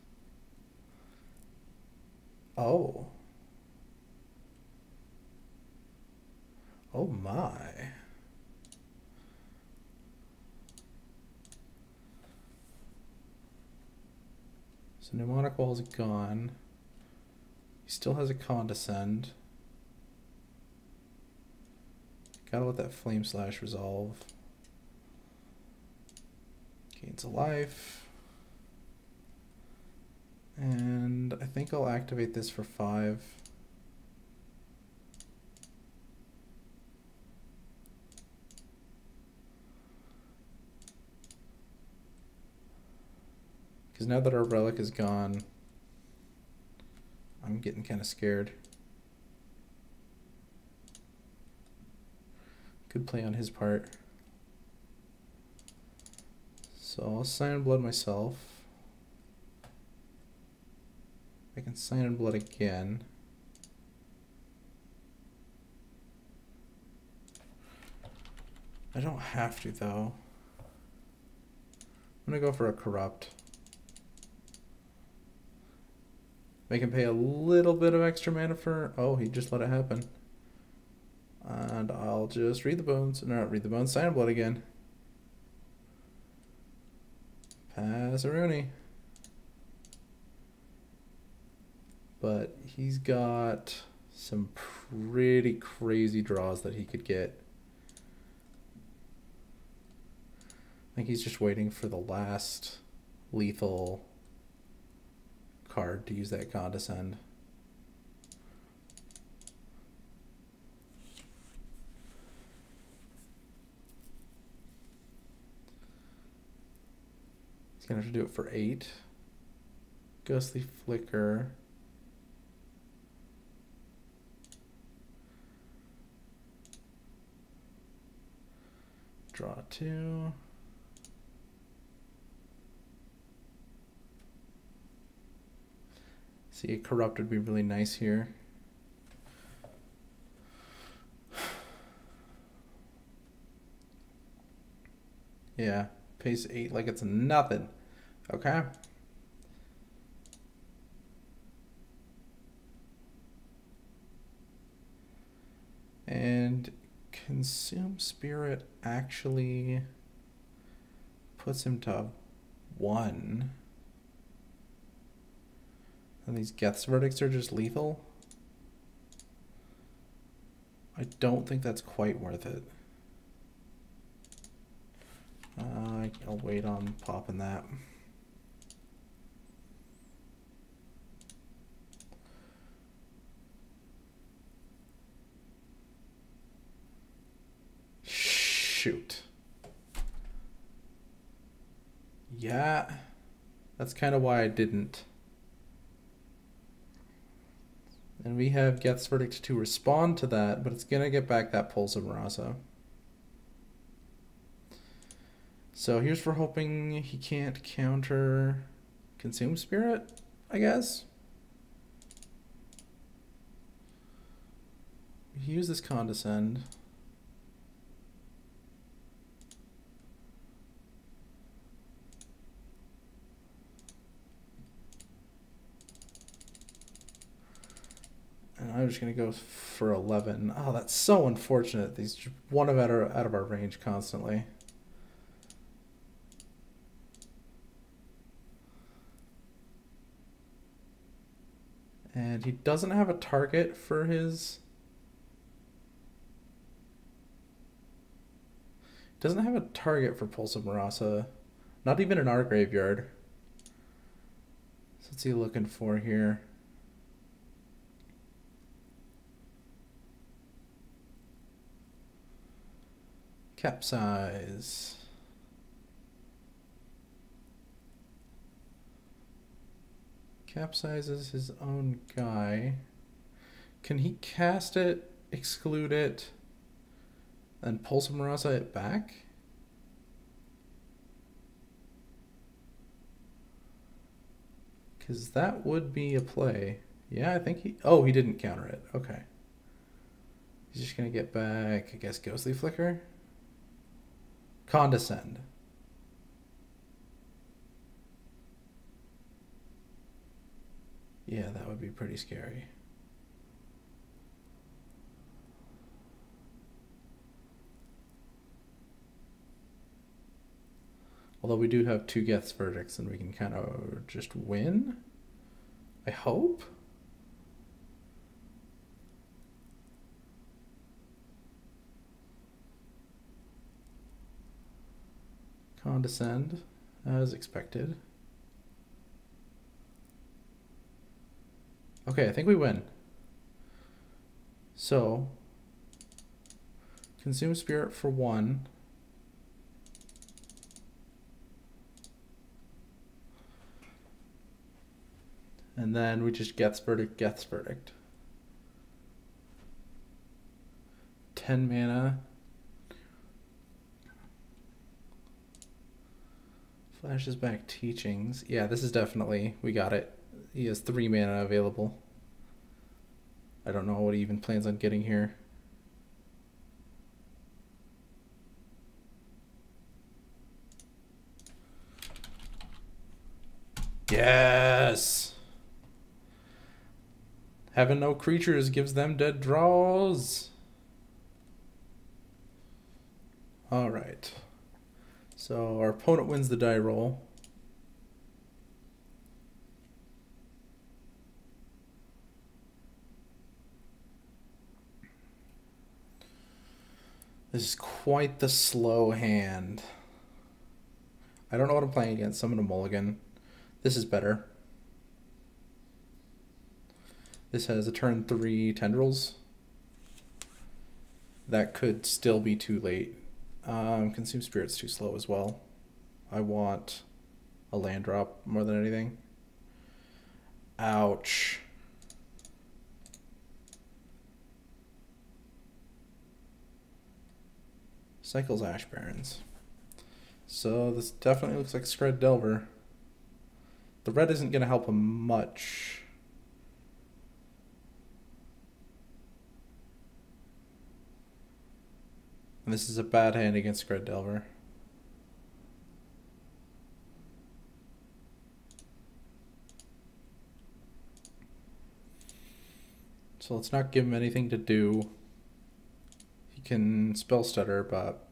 Oh. Oh my. So Mnemonic Wall's gone. He still has a Condescend. Gotta let that Flame Slash resolve. Gains a life. And I think I'll activate this for 5. Because now that our Relic is gone, I'm getting kind of scared. Good play on his part. So I'll Sign in Blood myself. I can Sign in Blood again. I don't have to though. I'm gonna go for a Corrupt. Make him pay a little bit of extra mana for... Oh, he just let it happen. And I'll just read the bones. No, not read the bones. Sign in Blood again. Pass-a-rooney. But he's got some pretty crazy draws that he could get. I think he's just waiting for the last lethal card to use that Condescend. He's gonna have to do it for 8. Ghostly Flicker. Draw 2. See, a Corrupt would be really nice here. Yeah, pays 8 like it's nothing. Okay. And Consume Spirit actually puts him to 1. And these Geth's Verdicts are just lethal. I don't think that's quite worth it. I'll wait on popping that. Shoot. Yeah, that's kind of why I didn't. And we have Geth's Verdict to respond to that, but it's going to get back that Pulse of Marasa. So here's for hoping he can't counter Consume Spirit, I guess. He uses Condescend. And I'm just going to go for 11. Oh, that's so unfortunate. These one of out of our range constantly. And he doesn't have a target for his... Doesn't have a target for Pulse of Marasa. Not even in our graveyard. So what's he looking for here? Capsize. Capsizes his own guy. Can he cast it, exclude it, and Pulse of Marasa it back? Because that would be a play. Yeah, I think he... Oh, he didn't counter it. Okay. He's just going to get back, I guess, Ghostly Flicker? Condescend. Yeah, that would be pretty scary. Although we do have 2 Geth's Verdicts and we can kind of just win, I hope. Condescend, as expected. Okay, I think we win. So, Consume Spirit for 1. And then we just Geth's Verdict, Geth's Verdict. 10 mana. Flashes back Teachings. Yeah, this is definitely, we got it. He has 3 mana available. I don't know what he even plans on getting here. Yes! Having no creatures gives them dead draws. Alright. So our opponent wins the die roll. This is quite the slow hand. I don't know what I'm playing against. Summon a mulligan. This is better. This has a turn 3 tendrils. That could still be too late. Consume Spirit's too slow as well. I want a land drop more than anything. Ouch. Cycles Ash Barrens. So this definitely looks like Skred Delver. The red isn't going to help him much. And this is a bad hand against Skred Delver. So let's not give him anything to do. He can spell stutter, but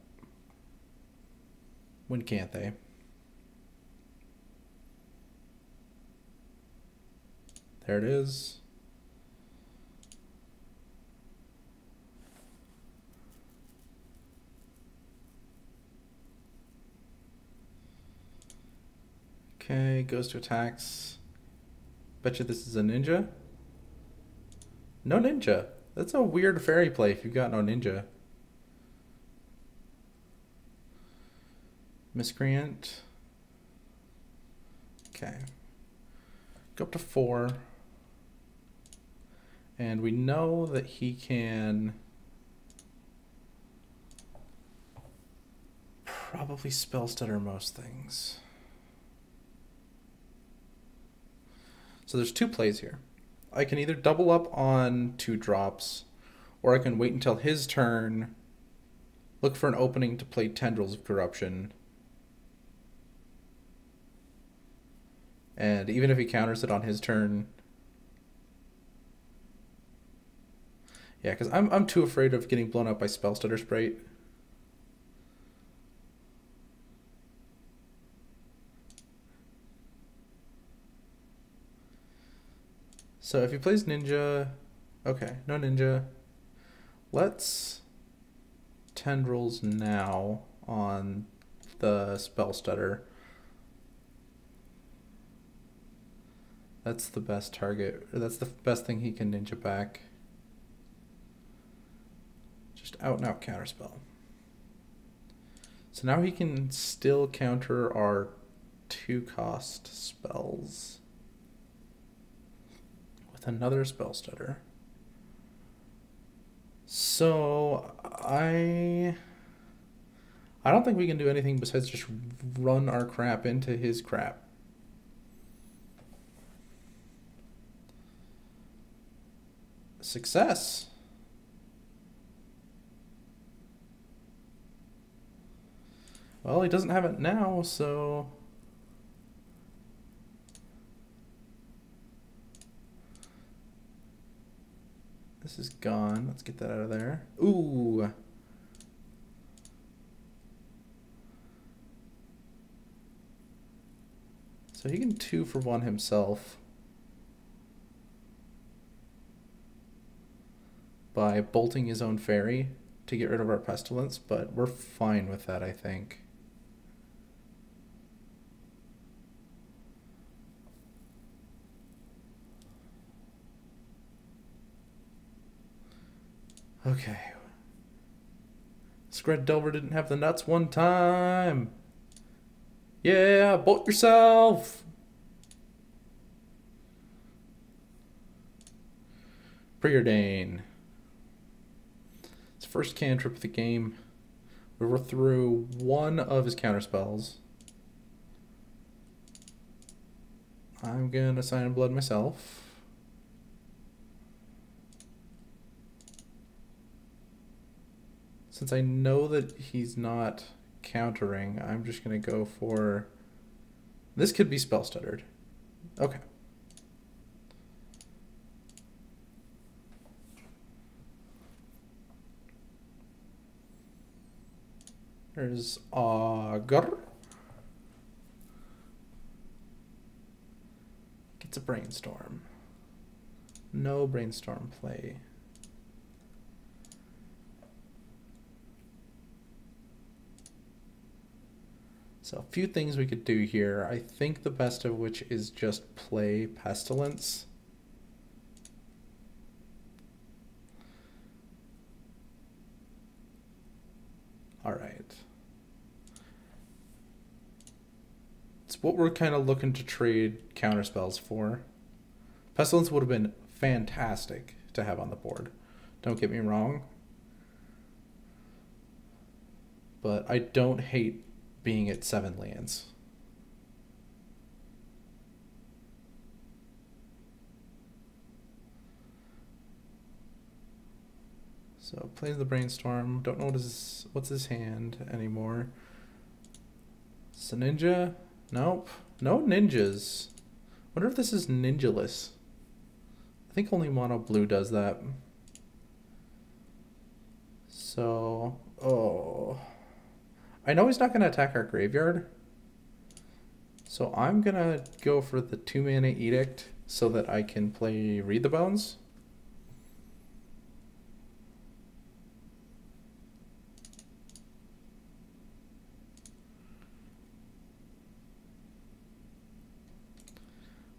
when can't they? There it is. Okay, goes to attacks. Betcha this is a ninja. No ninja. That's a weird fairy play if you've got no ninja. Miscreant. Okay. Go up to 4. And we know that he can probably spell stutter most things. So there's two plays here. I can either double up on 2-drops, or I can wait until his turn, look for an opening to play Tendrils of Corruption. And even if he counters it on his turn... Yeah, because I'm too afraid of getting blown up by Spell Stutter Sprite. So if he plays Ninja... Okay, no Ninja. Let's Tendrils now on the Spell Stutter. That's the best target. Or that's the best thing he can Ninja back. Just out and out counterspell. So now he can still counter our 2-cost spells with another Spell Stutter. So I don't think we can do anything besides just run our crap into his crap. Success. Well, he doesn't have it now, so... This is gone. Let's get that out of there. Ooh! So he can 2-for-1 himself by bolting his own fairy to get rid of our Pestilence, but we're fine with that, I think. Okay. Skred Delver didn't have the nuts one time. Yeah, bolt yourself. Preordain. It's first cantrip of the game. We were through one of his counterspells. I'm gonna Sign in Blood myself. Since I know that he's not countering, I'm just going to go for... This could be Spell Stuttered. Okay. There's Augur. Gets a Brainstorm. No Brainstorm play. So a few things we could do here. I think the best of which is just play Pestilence. All right. It's what we're kind of looking to trade counterspells for. Pestilence would have been fantastic to have on the board. Don't get me wrong. But I don't hate being at 7 lands. So plays the Brainstorm. Don't know what's his hand anymore. It's a ninja. Nope. No ninjas. Wonder if this is ninjaless. I think only mono blue does that. So, oh. I know he's not going to attack our graveyard. So I'm going to go for the 2-mana Edict so that I can play Read the Bones.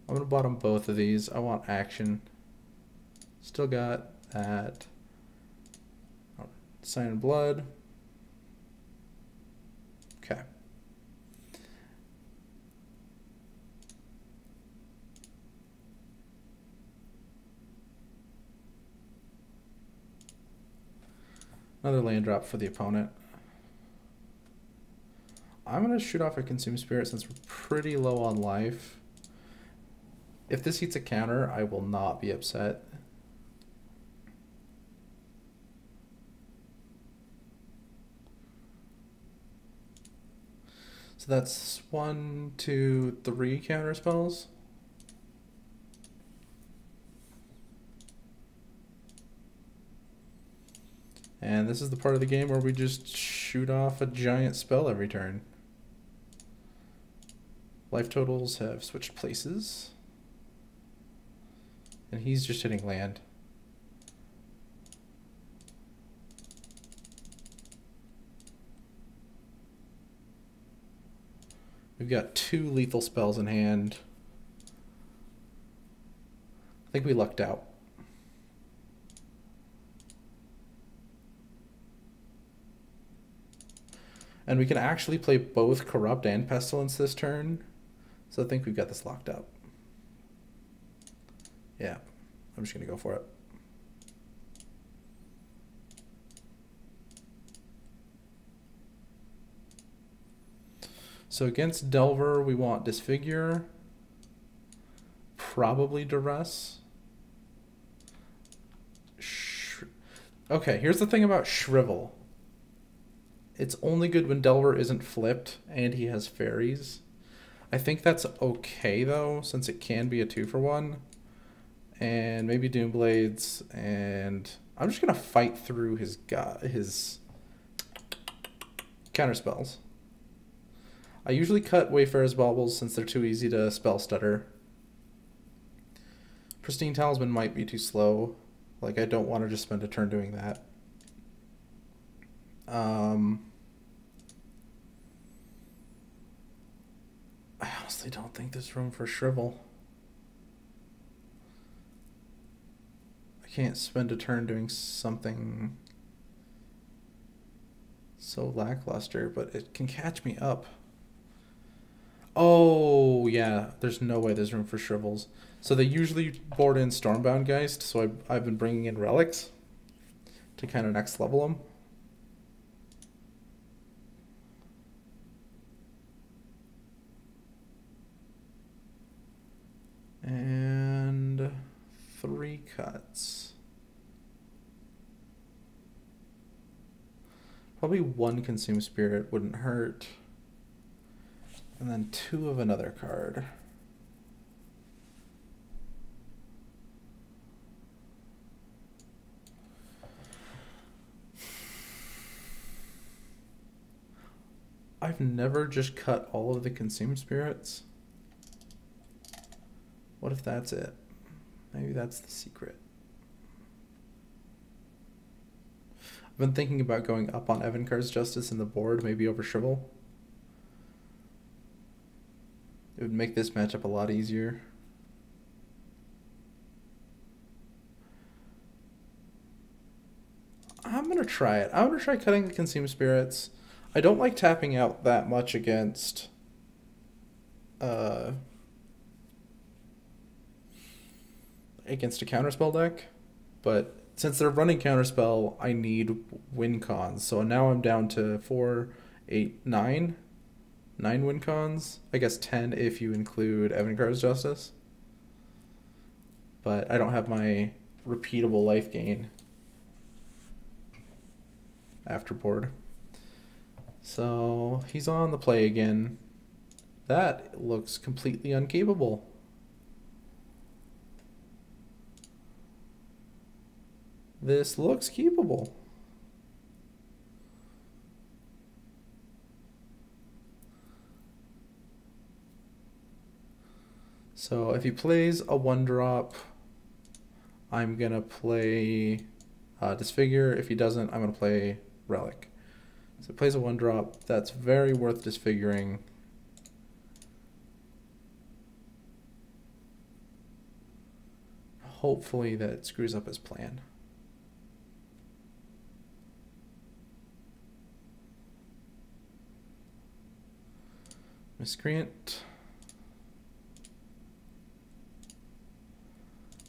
I'm going to bottom both of these. I want action. Still got that. Sign in Blood. Okay. Another land drop for the opponent. I'm going to shoot off a Consume Spirit since we're pretty low on life. If this hits a counter, I will not be upset. So that's 1, 2, 3 counter spells. And this is the part of the game where we just shoot off a giant spell every turn. Life totals have switched places. And he's just hitting land. We've got 2 lethal spells in hand. I think we lucked out. And we can actually play both Corrupt and Pestilence this turn. So I think we've got this locked up. Yeah, I'm just going to go for it. So against Delver, we want Disfigure, probably Duress. Okay, here's the thing about Shrivel. It's only good when Delver isn't flipped and he has fairies. I think that's okay though, since it can be a 2-for-1. And maybe Doomblades, and I'm just gonna fight through his counter spells. I usually cut Wayfarer's Baubles since they're too easy to spell stutter. Pristine Talisman might be too slow. Like, I don't want to just spend a turn doing that. I honestly don't think there's room for Shrivel. I can't spend a turn doing something so lackluster, but it can catch me up. Oh, yeah, there's no way there's room for Shrivels. So they usually board in Stormbound Geist, so I've been bringing in Relics to kind of next level them. And 3 cuts. Probably 1 Consume Spirit wouldn't hurt. And then 2 of another card. I've never just cut all of the Consume Spirits. What if that's it? Maybe that's the secret. I've been thinking about going up on Evankar's Justice in the board, maybe over Shrivel. It would make this matchup a lot easier. I'm going to try it. I'm going to try cutting the Consume Spirits. I don't like tapping out that much against against a counterspell deck, but since they're running counterspell, I need win cons. So now I'm down to 4, 8, 9 win cons. I guess 10 if you include Evankar's Justice. But I don't have my repeatable life gain after board. So he's on the play again. That looks completely uncapable. This looks keepable. So if he plays a 1-drop, I'm going to play Disfigure. If he doesn't, I'm going to play Relic. So he plays a 1-drop. That's very worth disfiguring. Hopefully that screws up his plan. Miscreant.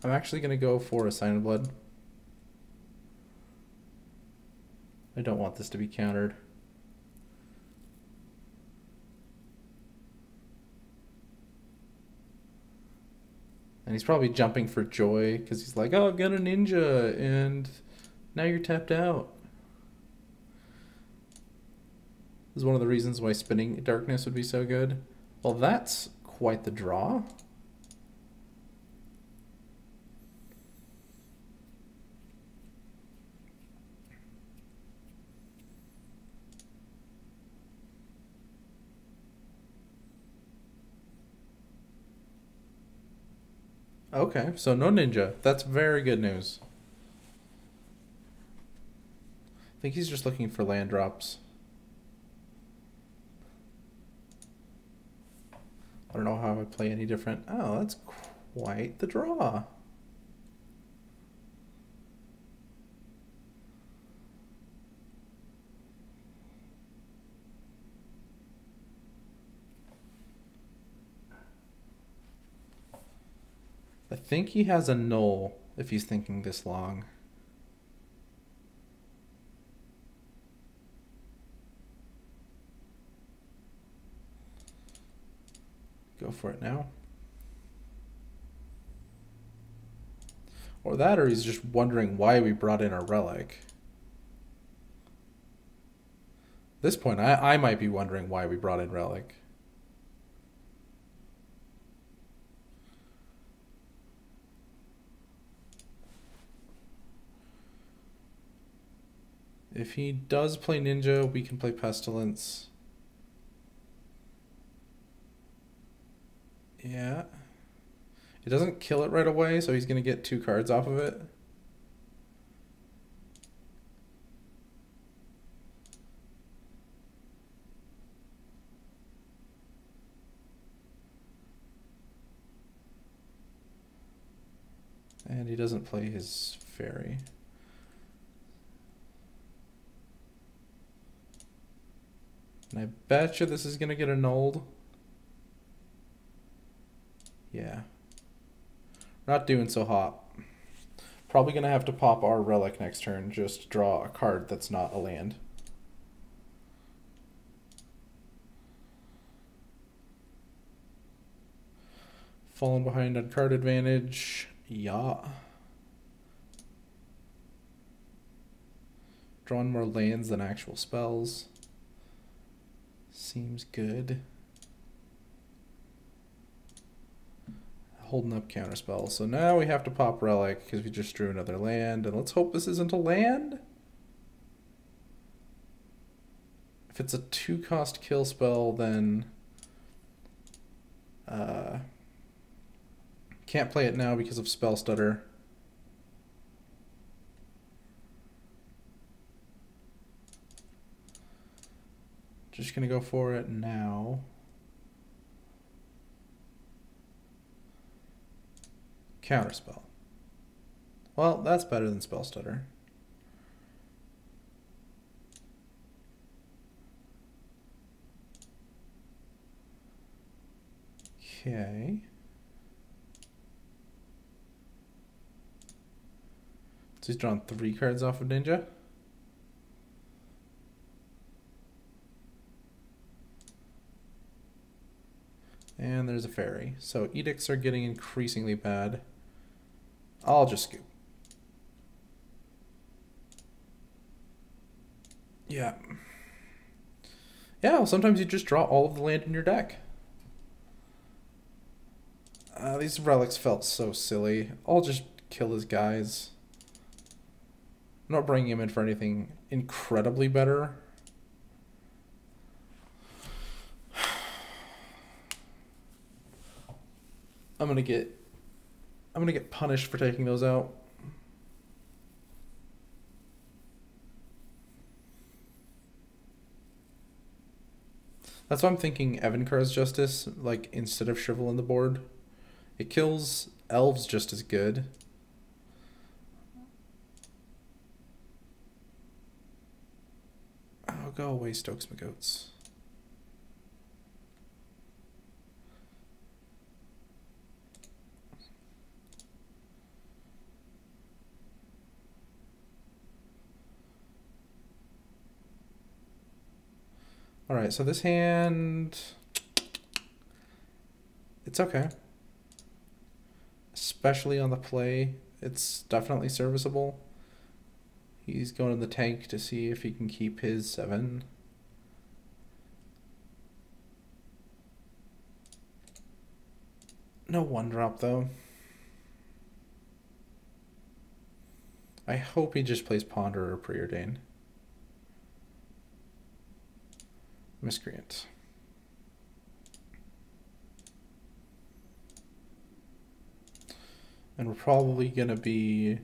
I'm actually going to go for a Sign of Blood. I don't want this to be countered. And he's probably jumping for joy because he's like, oh, I've got a ninja, and now you're tapped out. This is one of the reasons why spinning darkness would be so good. Well, that's quite the draw. Okay, so no ninja. That's very good news. I think he's just looking for land drops. I don't know how I would play any different. Oh, that's quite the draw. I think he has a null if he's thinking this long. Go for it now. Or that, or he's just wondering why we brought in our relic. At this point, I might be wondering why we brought in relic. If he does play ninja, we can play pestilence. Yeah. It doesn't kill it right away, so he's going to get 2 cards off of it. And he doesn't play his fairy. And I bet you this is going to get annulled. Yeah. Not doing so hot. Probably going to have to pop our relic next turn just to draw a card that's not a land. Falling behind on card advantage. Yeah. Drawing more lands than actual spells. Seems good. Holding up counterspell. So now we have to pop relic because we just drew another land. And let's hope this isn't a land. If it's a 2-cost kill spell, then can't play it now because of spell stutter. Just gonna go for it now. Counterspell. Well, that's better than spell stutter. Okay. So he's drawn 3 cards off of Ninja. And there's a fairy. So edicts are getting increasingly bad. I'll just scoop. Yeah. Yeah, well, sometimes you just draw all of the land in your deck. These relics felt so silly. I'll just kill his guys. I'm not bringing him in for anything incredibly better. I'm gonna get punished for taking those out. That's why I'm thinking Evankar's Justice, like, instead of Shrivel in the board. It kills Elves just as good. Oh, go away, Stokes McGoats. All right, so this hand, it's okay. especially on the play. It's definitely serviceable. He's going in the tank to see if he can keep his 7. No 1-drop though. I hope he just plays Ponder or Preordain. Miscreant. And we're probably going to be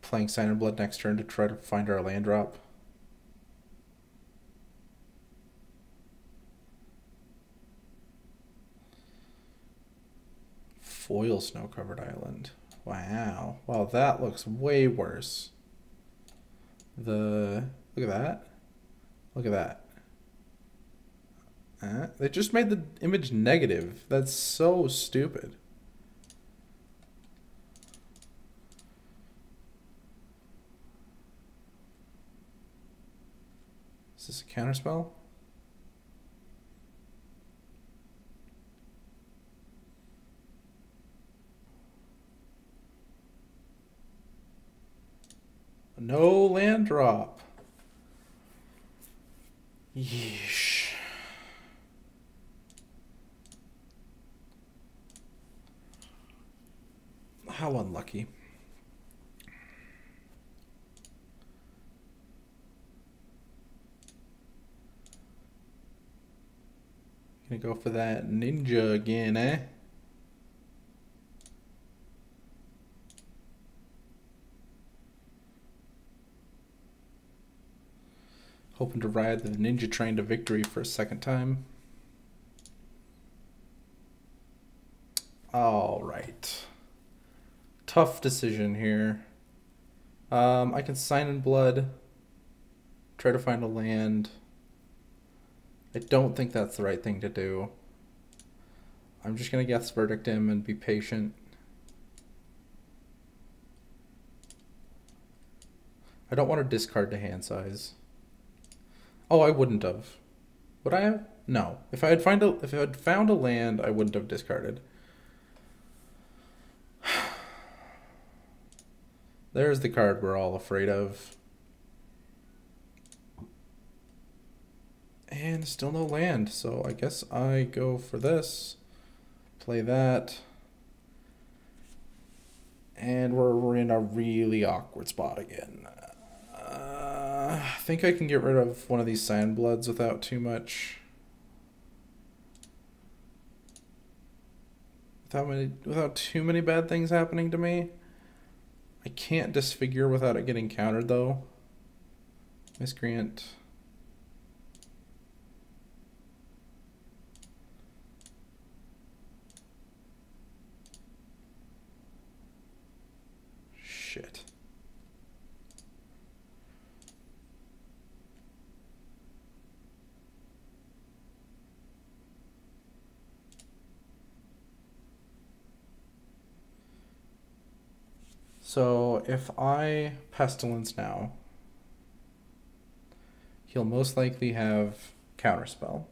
playing Sign in Blood next turn to try to find our land drop. Foil Snow-Covered Island. Wow. Wow, that looks way worse. Look at that. Look at that. They just made the image negative. That's so stupid. Is this a counterspell? No land drop. Yeesh. How unlucky. Gonna go for that ninja again, eh? Hoping to ride the ninja train to victory for a second time. All right. Tough decision here. I can Sign in Blood. Try to find a land. I don't think that's the right thing to do. I'm just going to guess Verdict him and be patient. I don't want to discard to hand size. Oh, I wouldn't have. Would I have? No. If I had found a land, I wouldn't have discarded. There's the card we're all afraid of. And still no land, so I guess I go for this. Play that. And we're in a really awkward spot again. I think I can get rid of one of these Sign Bloods without too much. Without too many bad things happening to me. I can't Disfigure without it getting countered though. Miscreant. Shit. So if I Pestilence now, he'll most likely have Counterspell.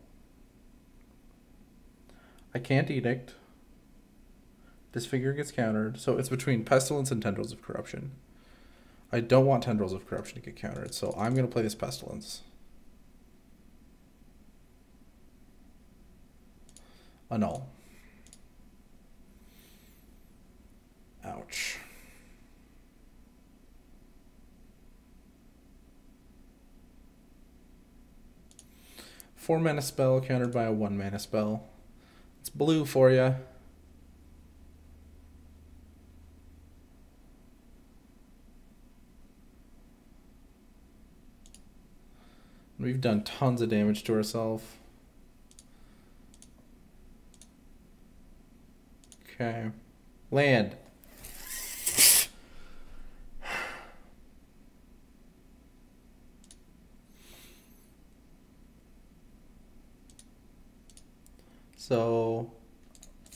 I can't Edict. Disfigure gets countered, so it's between Pestilence and Tendrils of Corruption. I don't want Tendrils of Corruption to get countered, so I'm going to play this Pestilence. Annul. Ouch. Four mana spell countered by a 1 mana spell. It's blue for you. We've done tons of damage to ourselves. Okay. Land. So,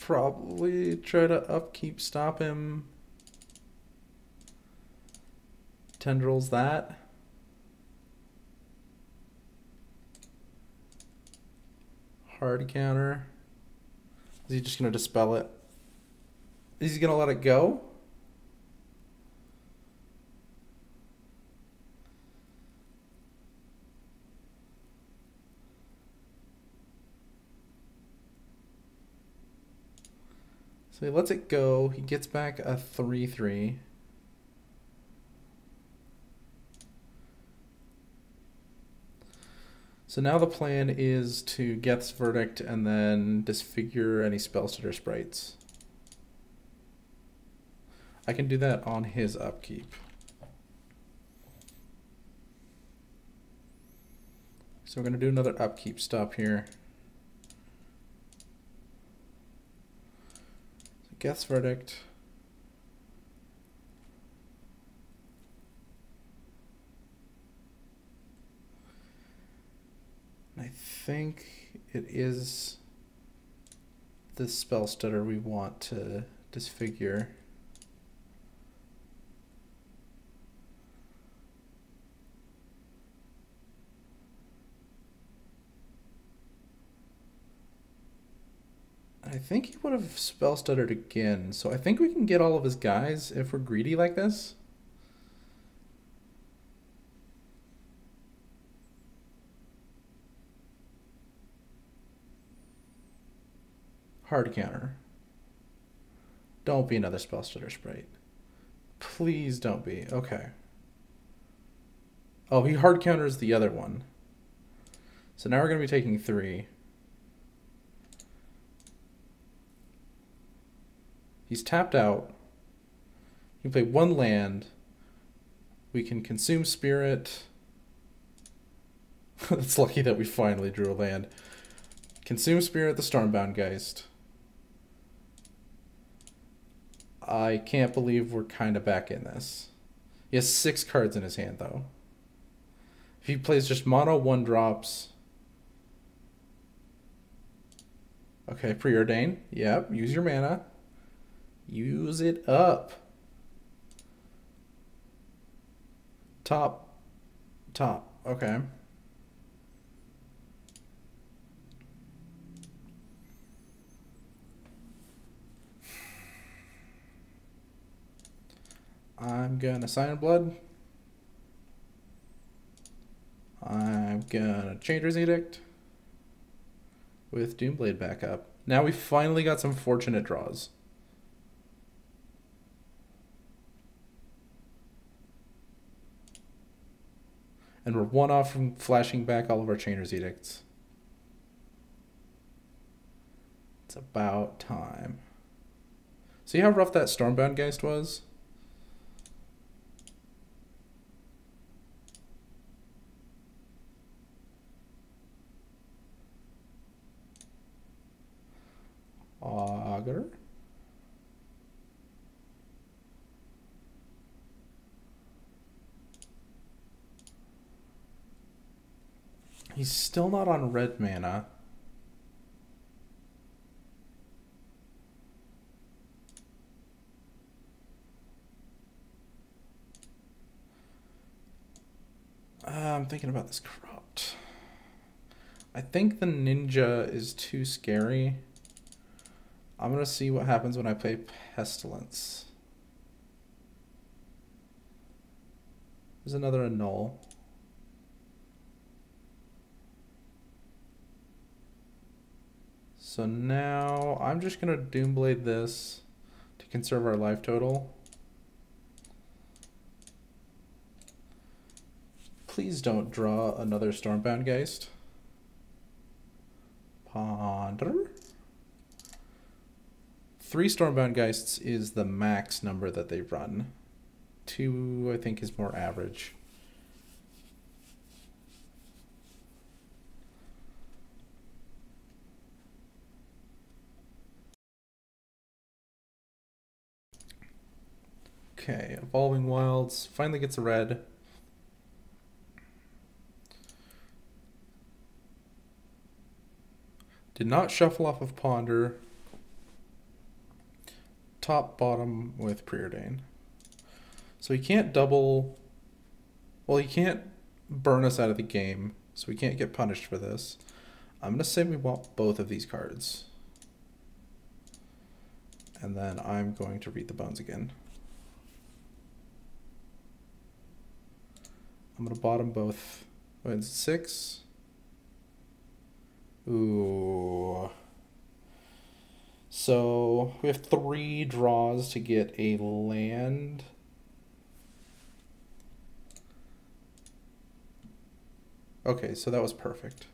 probably try to upkeep, stop him. Tendrils that. Hard counter. Is he just going to dispel it? Is he going to let it go? So he lets it go. He gets back a 3/3. So now the plan is to Geth's Verdict and then disfigure any Spellstutter sprites. I can do that on his upkeep. So we're going to do another upkeep stop here. So Geth's Verdict. I think it is the Spellstutter we want to disfigure. I think he would have Spellstuttered again, so I think we can get all of his guys if we're greedy like this. Hard counter. Don't be another Spellstutter sprite. Please don't be. Okay. Oh, he hard counters the other one. So now we're going to be taking 3. He's tapped out. He can play 1 land. We can consume Spirit. It's lucky that we finally drew a land. Consume Spirit the Stormbound Geist. I can't believe we're kind of back in this. He has 6 cards in his hand, though. If he plays just mono 1-drops... Okay, Preordain. Yep, use your mana. Use it up. Top. Okay. I'm gonna Sign Blood. I'm gonna Changer's Edict with Doomblade back up. Now we finally got some fortunate draws. And we're 1 off from flashing back all of our Changer's Edicts. It's about time. See how rough that Stormbound Geist was? Augur. He's still not on red mana. I'm thinking about this corrupt. I think the ninja is too scary. I'm going to see what happens when I play Pestilence. There's another annul. So now I'm just going to Doomblade this to conserve our life total. Please don't draw another Stormbound Geist. Ponder. 3 Stormbound Geists is the max number that they run. 2, I think, is more average. Okay, Evolving Wilds finally gets a red. Did not shuffle off of Ponder. Top bottom with Preordain. So he can't double. Well, he can't burn us out of the game, so we can't get punished for this. I'm going to say we want both of these cards. And then I'm going to read the bones again. I'm going to bottom both. Oh, it's 6. Ooh. So we have 3 draws to get a land. Okay, so that was perfect.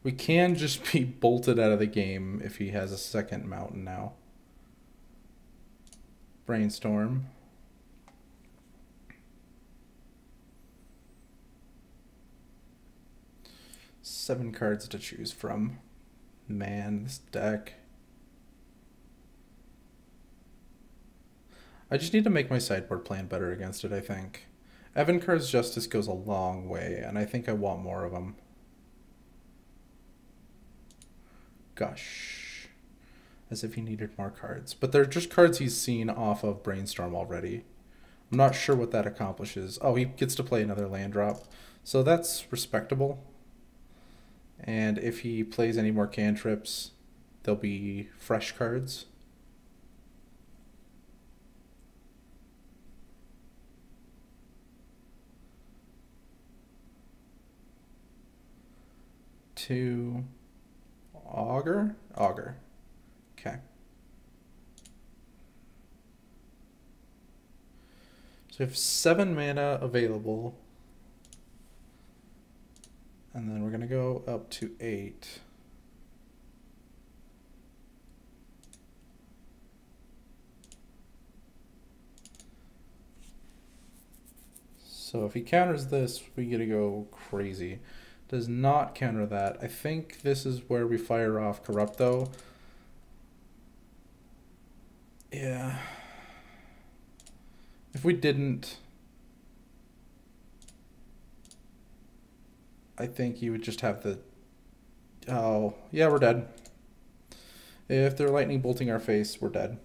We can just be bolted out of the game if he has a second mountain now. Brainstorm. Seven cards to choose from. Man, this deck. I just need to make my sideboard plan better against it, I think. Evankar's Justice goes a long way, and I think I want more of them. Gosh. As if he needed more cards. But they're just cards he's seen off of Brainstorm already. I'm not sure what that accomplishes. Oh, he gets to play another land drop. So that's respectable. And if he plays any more cantrips, there'll be fresh cards. To Augur? Augur. Okay. So we have 7 mana available. And then we're going to go up to 8. So if he counters this, we get to go crazy. Does not counter that. I think this is where we fire off Corrupto. Yeah. If we didn't, I think you would just have the... Oh, yeah, we're dead. If they're lightning bolting our face, we're dead.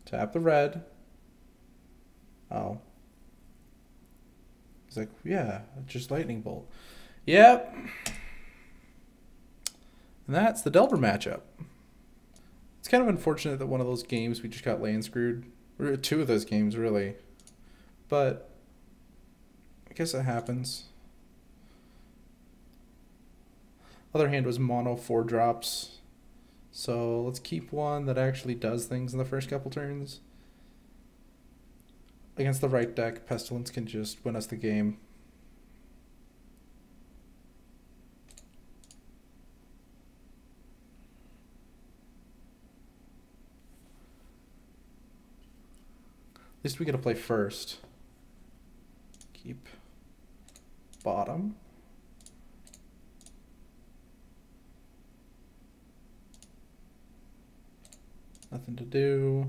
Tap the red. Oh. He's like, yeah, just lightning bolt. Yep. And that's the Delver matchup. It's kind of unfortunate that one of those games we just got land screwed. Or 2 of those games, really. But I guess it happens. Other hand was mono 4 drops. So let's keep one that actually does things in the first couple turns. Against the right deck, Pestilence can just win us the game. At least we get to play first. Keep bottom. Nothing to do.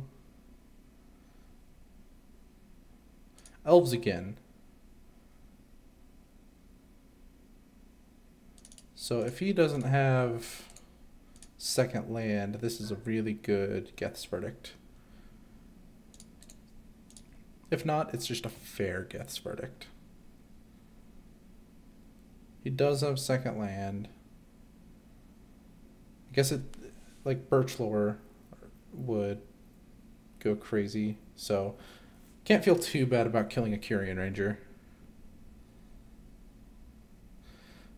Elves again. So if he doesn't have second land, this is a really good Geth's Verdict. If not, it's just a fair Geth's Verdict. He does have second land. I guess it, like Birchlore would go crazy, so can't feel too bad about killing a Curian Ranger.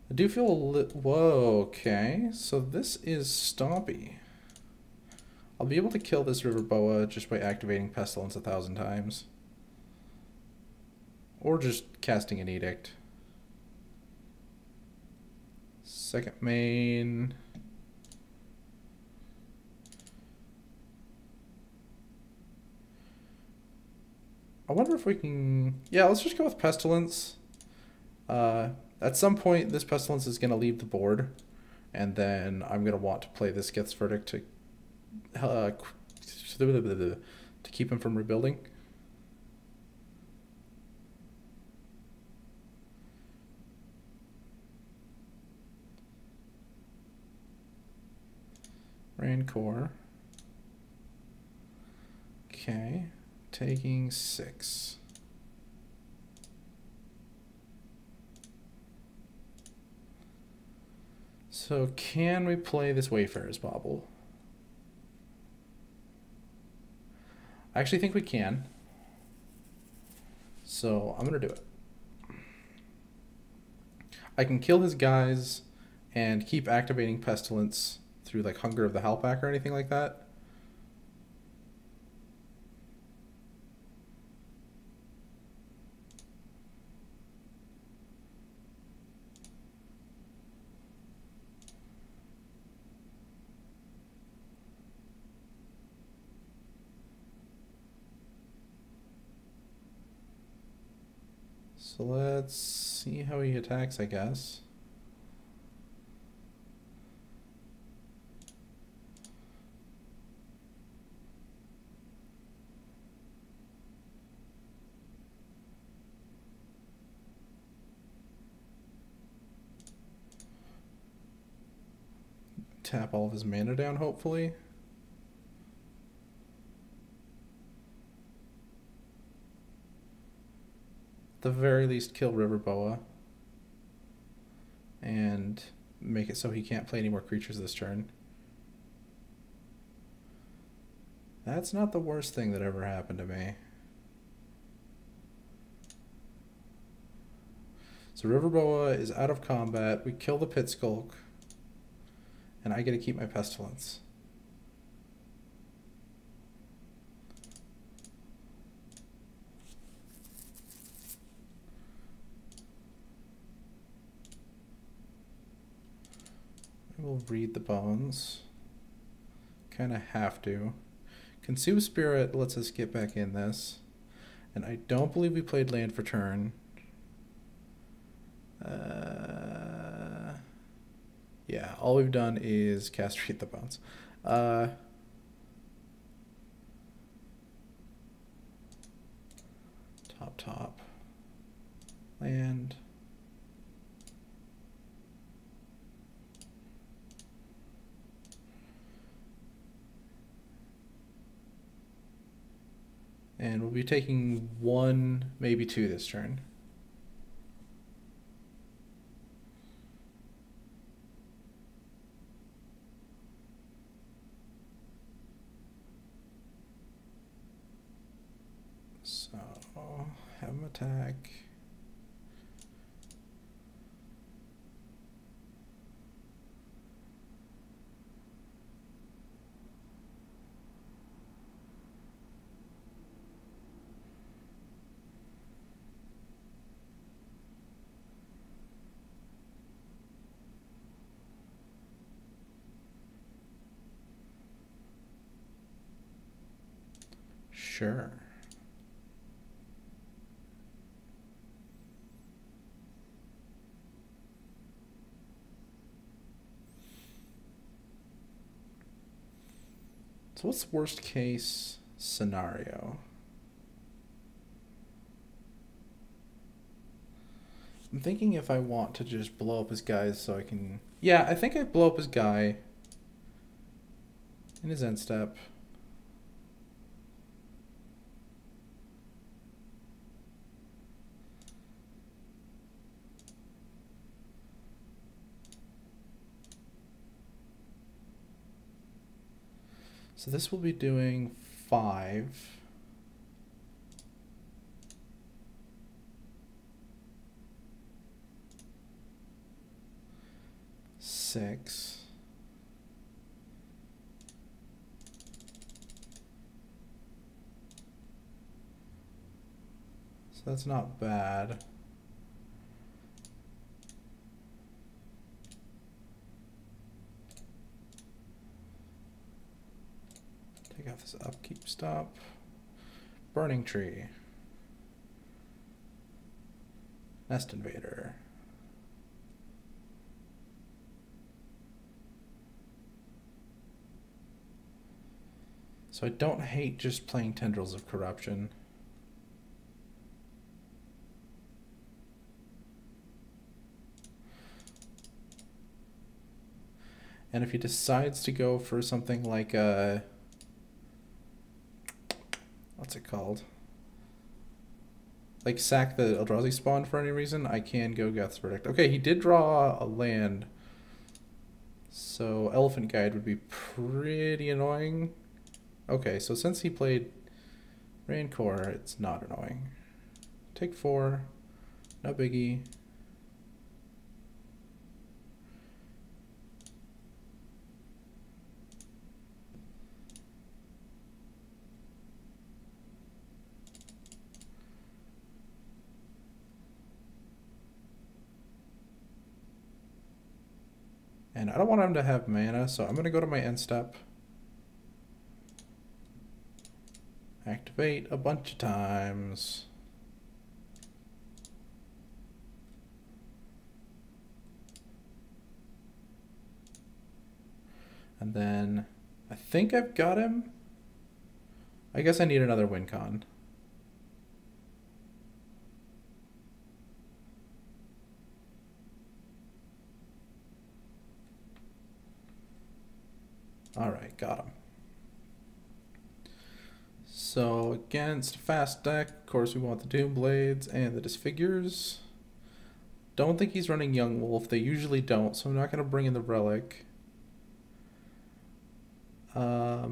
I do feel a little... Whoa, okay. So this is Stompy. I'll be able to kill this River Boa just by activating Pestilence 1,000 times. Or just casting an Edict. Second main... I wonder if we can... Yeah, let's just go with Pestilence. At some point, this Pestilence is going to leave the board, and then I'm going to want to play this Geth's Verdict to keep him from rebuilding. Rancor. Okay. Taking 6. So can we play this Wayfarer's Bauble? I actually think we can. So I'm going to do it. I can kill his guys and keep activating Pestilence through like Hunger of the Howlpack or anything like that. So let's see how he attacks, I guess. Tap all of his mana down, hopefully. At the very least, kill River Boa. And make it so he can't play any more creatures this turn. That's not the worst thing that ever happened to me. So River Boa is out of combat. We kill the Pit Skulk. And I get to keep my Pestilence. We'll read the bones. Kind of have to. Consume Spirit lets us get back in this. And I don't believe we played land for turn. Yeah, all we've done is cast Read the Bones. Top. Land. And we'll be taking 1, maybe 2 this turn. So, have him attack. Sure. So what's the worst case scenario? I'm thinking if I want to just blow up his guys so I can... Yeah, I think I blow up his guy in his end step. So this will be doing 5. Six. So that's not bad. Take out this upkeep stop. Burning Tree. Nest Invader. So I don't hate just playing Tendrils of Corruption. And if he decides to go for something like a... What's it called? Like sack the Eldrazi spawn for any reason, I can go Geth's Verdict. Okay, he did draw a land. So Elephant Guide would be pretty annoying. Okay, so since he played Rancor, it's not annoying. Take 4, no biggie. And I don't want him to have mana, so I'm going to go to my end step. Activate a bunch of times. And then I think I've got him. I guess I need another win con. Alright, got him. So against fast deck, of course we want the Doom Blades and the Disfigures. Don't think he's running Young Wolf. They usually don't, so I'm not going to bring in the Relic. I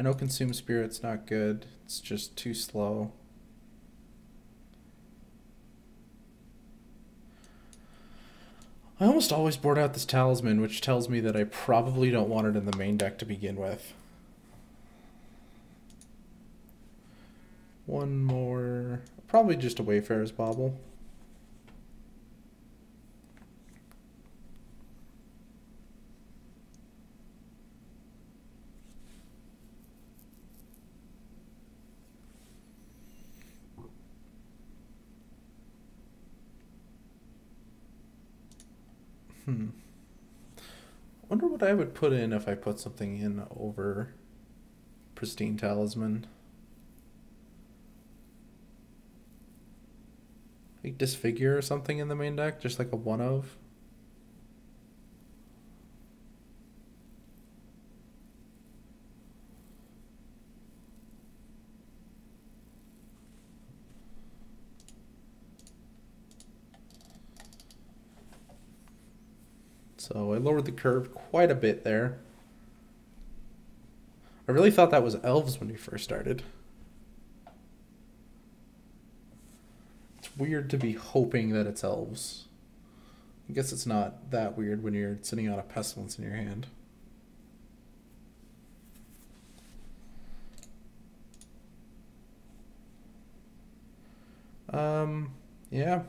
know Consume Spirit's not good. It's just too slow. I almost always board out this Talisman, which tells me that I probably don't want it in the main deck to begin with. One more. Probably just a Wayfarer's Bauble. Wonder what I would put in if I put something in over Pristine Talisman. Like Disfigure or something in the main deck, just like a one of. So I lowered the curve quite a bit there. I really thought that was Elves when we first started. It's weird to be hoping that it's Elves. I guess it's not that weird when you're sitting on a Pestilence in your hand. Yeah.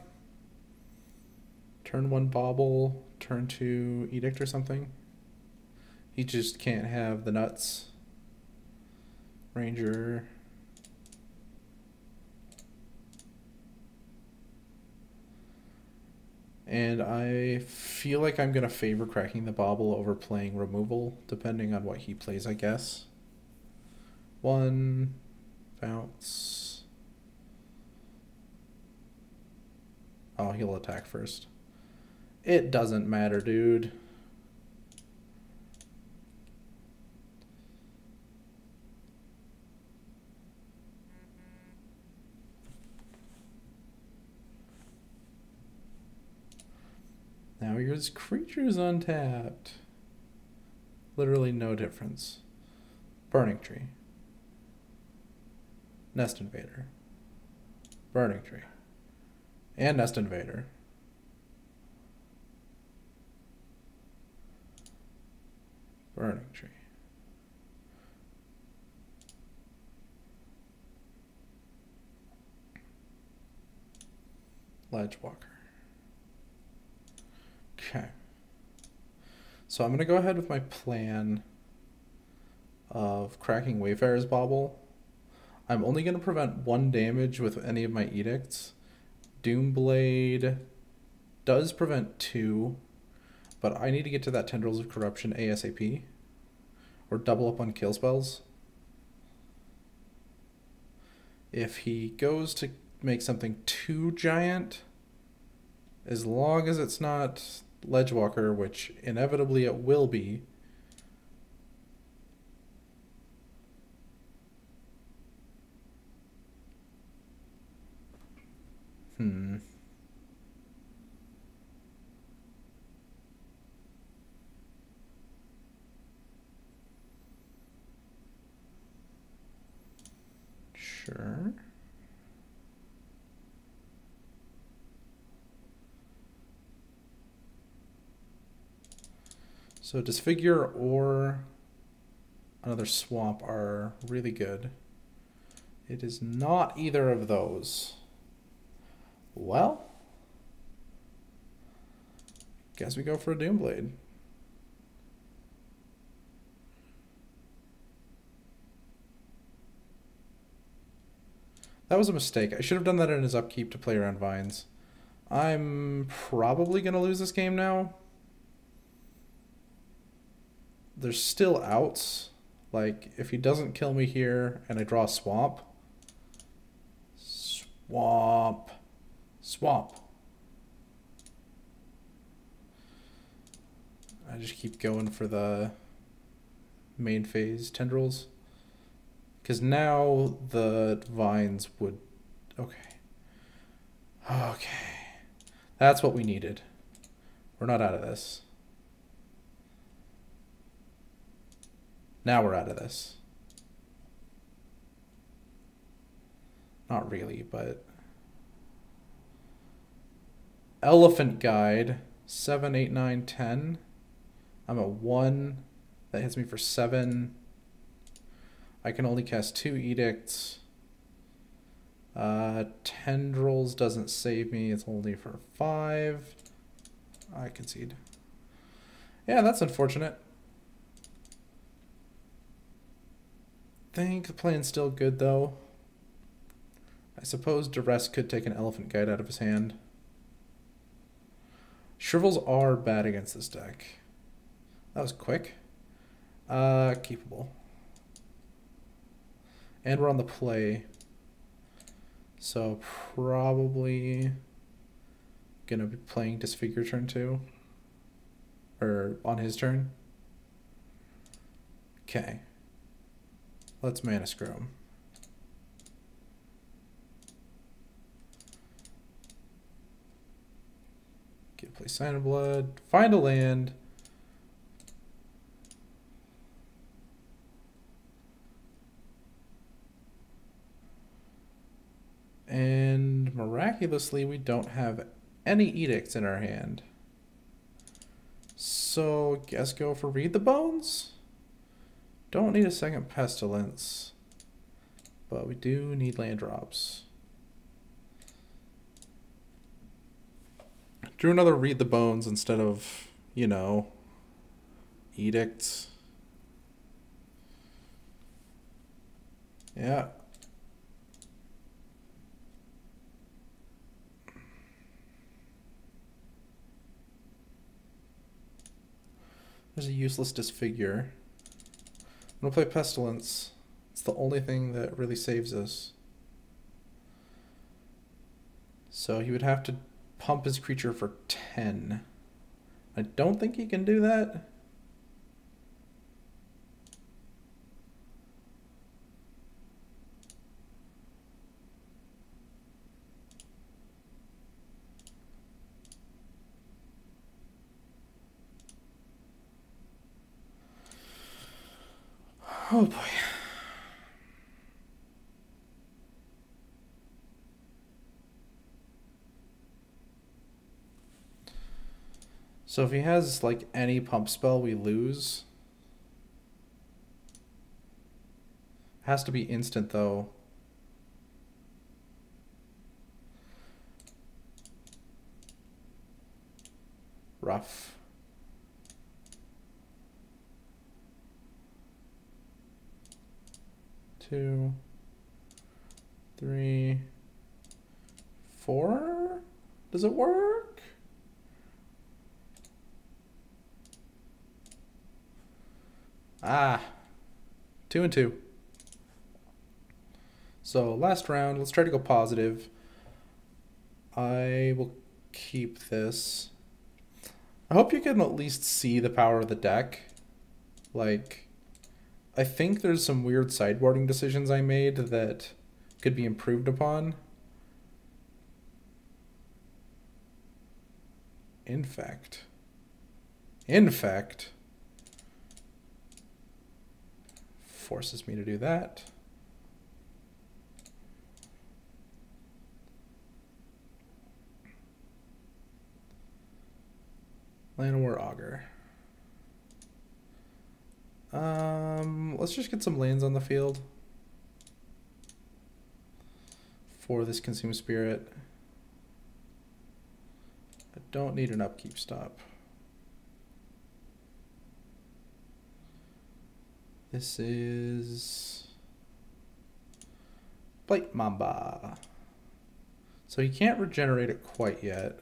Turn 1 Bauble, turn 2 Edict or something. He just can't have the nuts. Ranger. And I feel like I'm going to favor cracking the Bauble over playing removal, depending on what he plays, I guess. 1, bounce. Oh, he'll attack first. It doesn't matter, dude. Now your creature's untapped. Literally no difference. Burning Tree. Nest Invader. Burning Tree. And Nest Invader. Burning Tree. Ledgewalker. Okay. So I'm going to go ahead with my plan of cracking Wayfarer's Bauble. I'm only going to prevent 1 damage with any of my edicts. Doomblade does prevent 2, but I need to get to that Tendrils of Corruption ASAP. Or double up on kill spells. If he goes to make something too giant, as long as it's not Ledgewalker, which inevitably it will be, Sure. So Disfigure or another Swamp are really good. It is not either of those. Well, guess we go for a Doomblade. That was a mistake. I should have done that in his upkeep to play around Vines. I'm probably going to lose this game now. There's still outs. Like, if he doesn't kill me here and I draw a Swamp. Swamp. Swamp. I just keep going for the main phase tendrils. Because now the Vines would... Okay. Okay. That's what we needed. We're not out of this. Now we're out of this. Not really, but... Elephant Guide. 7, 8, 9, 10. I'm at 1. That hits me for 7. I can only cast 2 edicts. Tendrils doesn't save me. It's only for 5. I concede. Yeah, that's unfortunate. Think the plan's still good, though. I suppose Duress could take an Elephant Guide out of his hand. Shrivels are bad against this deck. That was quick. Keepable. And we're on the play. So probably gonna be playing Disfigure turn 2. Or on his turn. Okay. Let's Mana Screw him. Get play Sign of Blood. Find a land. And miraculously, we don't have any edicts in our hand. So, guess go for Read the Bones? Don't need a second Pestilence. But we do need land drops. Drew another Read the Bones instead of, you know, edicts. Yeah. There's a useless Disfigure. I'm gonna play Pestilence. It's the only thing that really saves us. So he would have to pump his creature for 10. I don't think he can do that. Oh boy. So if he has like any pump spell, we lose. Has to be instant though. Rough. 2, 3, 4. Does it work? Ah, 2 and 2. So last round, let's try to go positive. I will keep this. I hope you can at least see the power of the deck. Like, I think there's some weird sideboarding decisions I made that could be improved upon. Infect. Infect. Forces me to do that. Llanowar Augur. Let's just get some lands on the field for this Consume Spirit. I don't need an upkeep stop. This is Blight Mamba. So he can't regenerate it quite yet.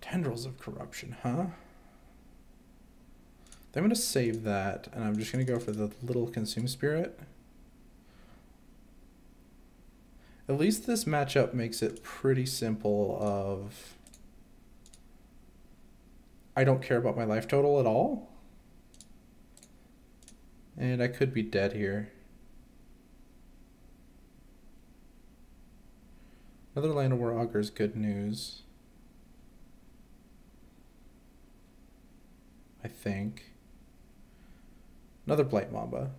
Tendrils of Corruption, huh? I'm going to save that, and I'm just going to go for the little Consume Spirit. At least this matchup makes it pretty simple of... I don't care about my life total at all. And I could be dead here. Another Llanowar Augur is good news. I think. Another Blight Mamba.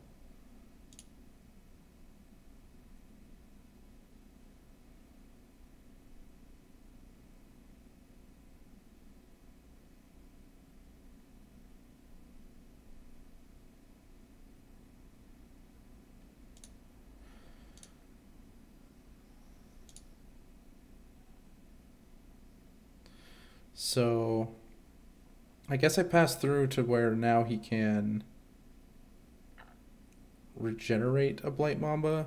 So I guess I passed through to where now he can regenerate a Blight Mamba,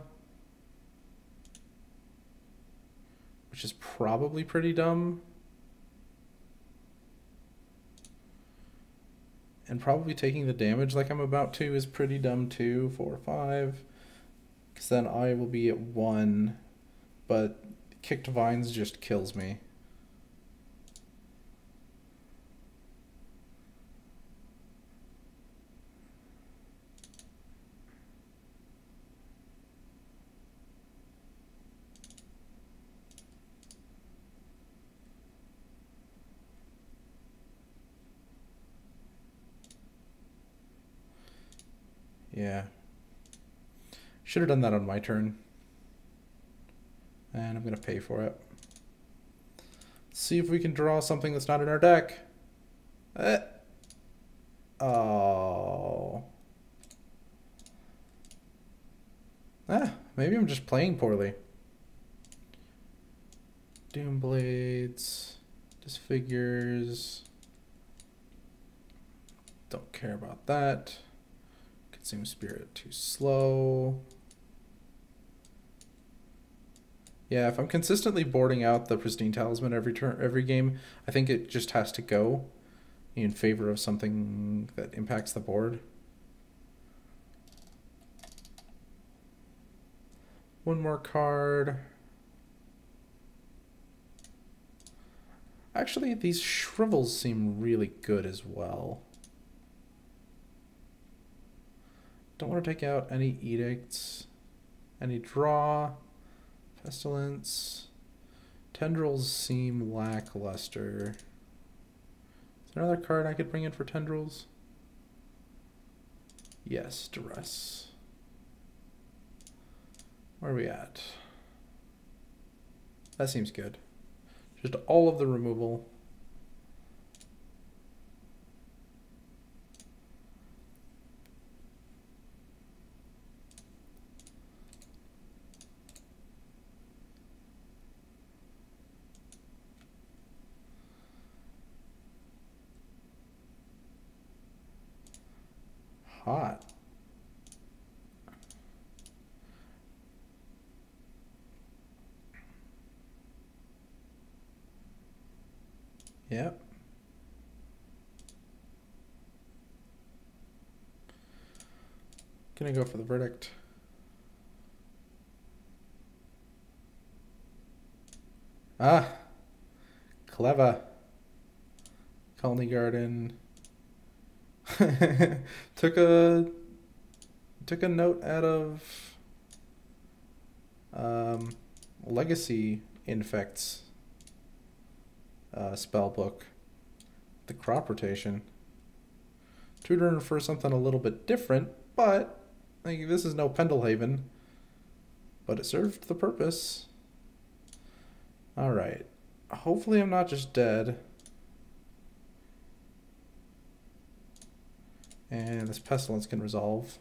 which is probably pretty dumb. And probably taking the damage like I'm about to is pretty dumb too. 4, 5. Because then I will be at 1, but Kicked Vines just kills me. Yeah. Should have done that on my turn. And I'm going to pay for it. Let's see if we can draw something that's not in our deck. Oh. Maybe I'm just playing poorly. Doomblades. Disfigures. Don't care about that. Consume Spirit too slow. Yeah, if I'm consistently boarding out the Pristine Talisman every game, I think it just has to go in favor of something that impacts the board. One more card. Actually, these Shrivels seem really good as well. Don't want to take out any Edicts, any Draw, Pestilence. Tendrils seem lackluster. Is there another card I could bring in for Tendrils? Yes, Duress. Where are we at? That seems good. Just all of the removal. Hot. Yep. Gonna go for the Verdict. Ah, clever. Colony Garden. took a note out of Legacy Infect's spell book, the crop rotation. Tutoring for something a little bit different, but like, this is no Pendlehaven. but it served the purpose. All right. Hopefully I'm not just dead. And this pestilence can resolve.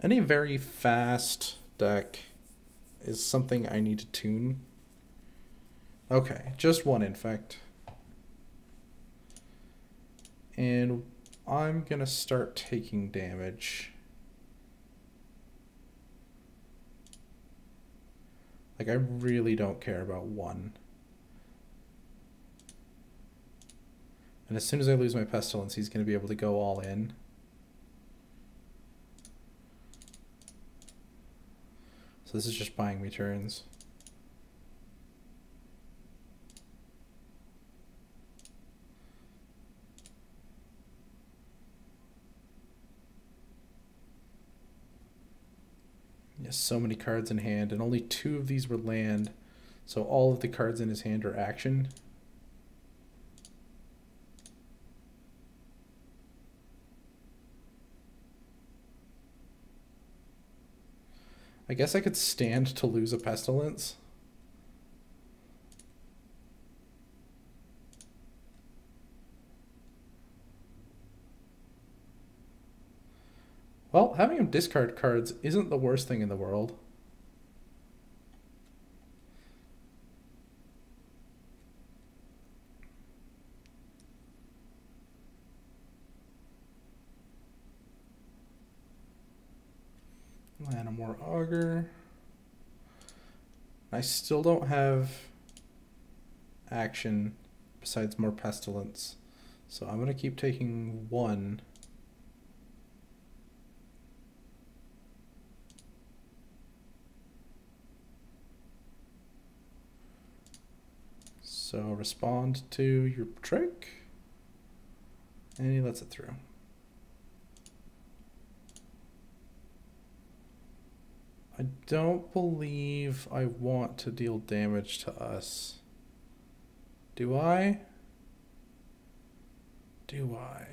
Any very fast deck is something I need to tune. Okay, just one Infect. And I'm gonna start taking damage. Like, I really don't care about one. And as soon as I lose my Pestilence, he's going to be able to go all in. So this is just buying me turns. Yes, so many cards in hand, and only 2 of these were land. So all of the cards in his hand are action. I guess I could stand to lose a Pestilence. Well, having him discard cards isn't the worst thing in the world. And a more Augur. I still don't have action besides more Pestilence. So I'm going to keep taking 1. So respond to your trick. And he lets it through. I don't believe I want to deal damage to us. Do I? Do I?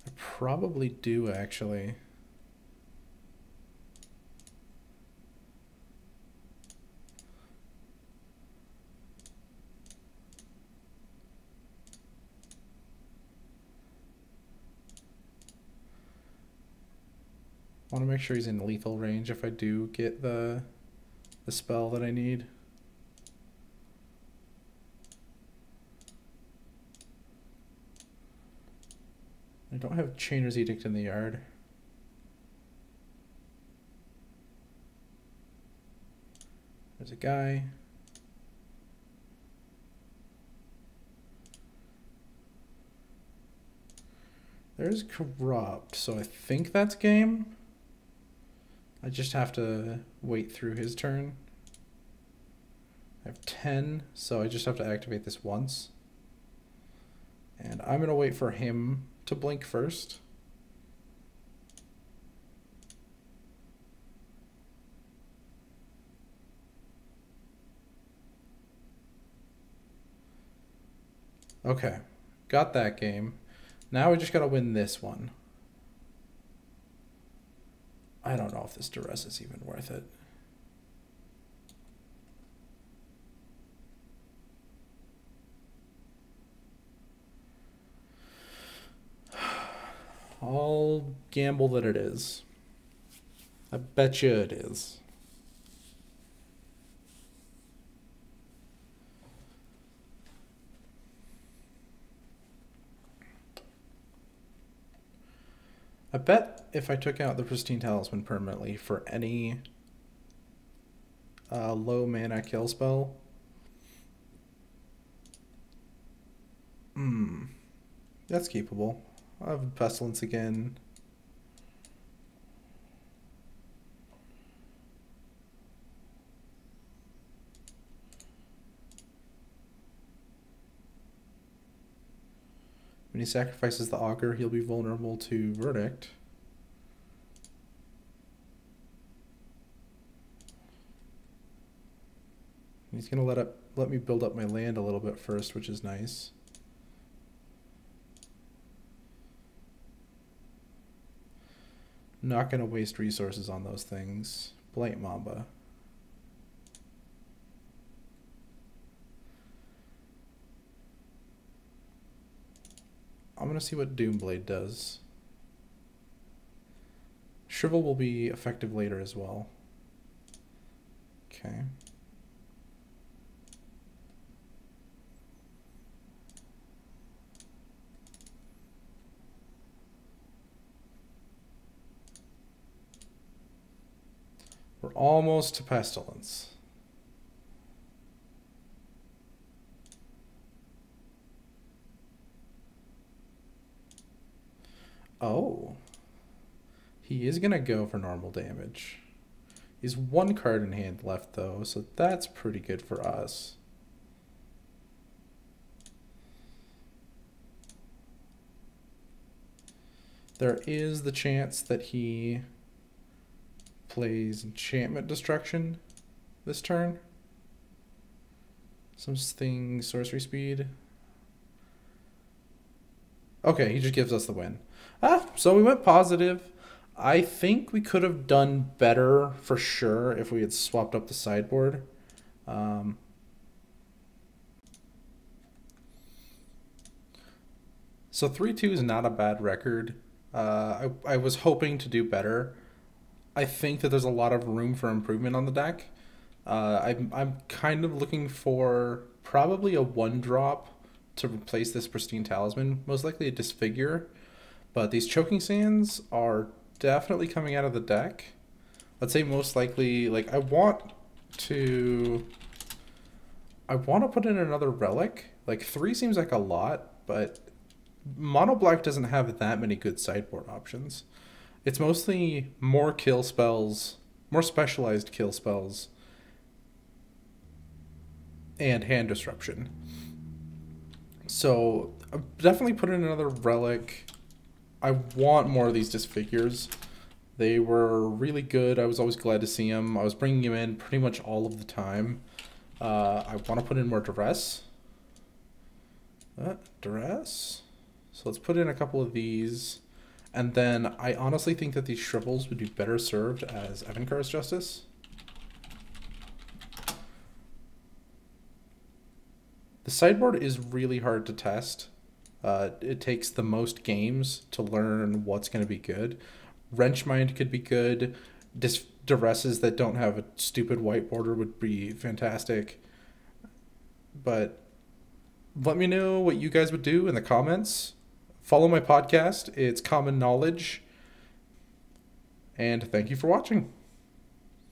I probably do, actually. I want to make sure he's in lethal range if I do get the spell that I need. I don't have Chainer's Edict in the yard. There's a guy. There's Corrupt, so I think that's game. I just have to wait through his turn. I have 10, so I just have to activate this once. And I'm going to wait for him to blink first. Okay, got that game. Now we just got to win this one. I don't know if this duress is even worth it. I'll gamble that it is. I bet you it is. I bet if I took out the Pristine Talisman permanently for any low mana kill spell, that's keepable. I have Pestilence again. When he sacrifices the Augur, he'll be vulnerable to Verdict. He's going to let me build up my land a little bit first, which is nice. Not going to waste resources on those things. Blight Mamba. I'm going to see what Doomblade does. Shrivel will be effective later as well. Okay. We're almost to Pestilence. Oh. He is going to go for normal damage. He's one card in hand left, though, so that's pretty good for us. There is the chance that he plays Enchantment Destruction this turn. Something Sorcery Speed. Okay, he just gives us the win. So we went positive. I think we could have done better for sure if we had swapped up the sideboard. So 3-2 is not a bad record. I was hoping to do better. I think that there's a lot of room for improvement on the deck. I'm kind of looking for probably a 1-drop to replace this Pristine Talisman, most likely a Disfigure. But these Choking Sands are definitely coming out of the deck. Let's say most likely, like, I want to put in another Relic. Like, 3 seems like a lot, but Mono Black doesn't have that many good sideboard options. It's mostly more kill spells, more specialized kill spells, and hand disruption. So I'll definitely put in another Relic. I want more of these Disfigures. They were really good. I was always glad to see them. I was bringing them in pretty much all of the time. I want to put in more Duress. Duress. So let's put in a couple of these. And then I honestly think that these Shrivels would be better served as Evankar's Justice. The sideboard is really hard to test. It takes the most games to learn what's going to be good. Wrenchmind could be good. Duresses that don't have a stupid white border would be fantastic. But let me know what you guys would do in the comments. Follow my podcast. It's Common Knowledge. And thank you for watching.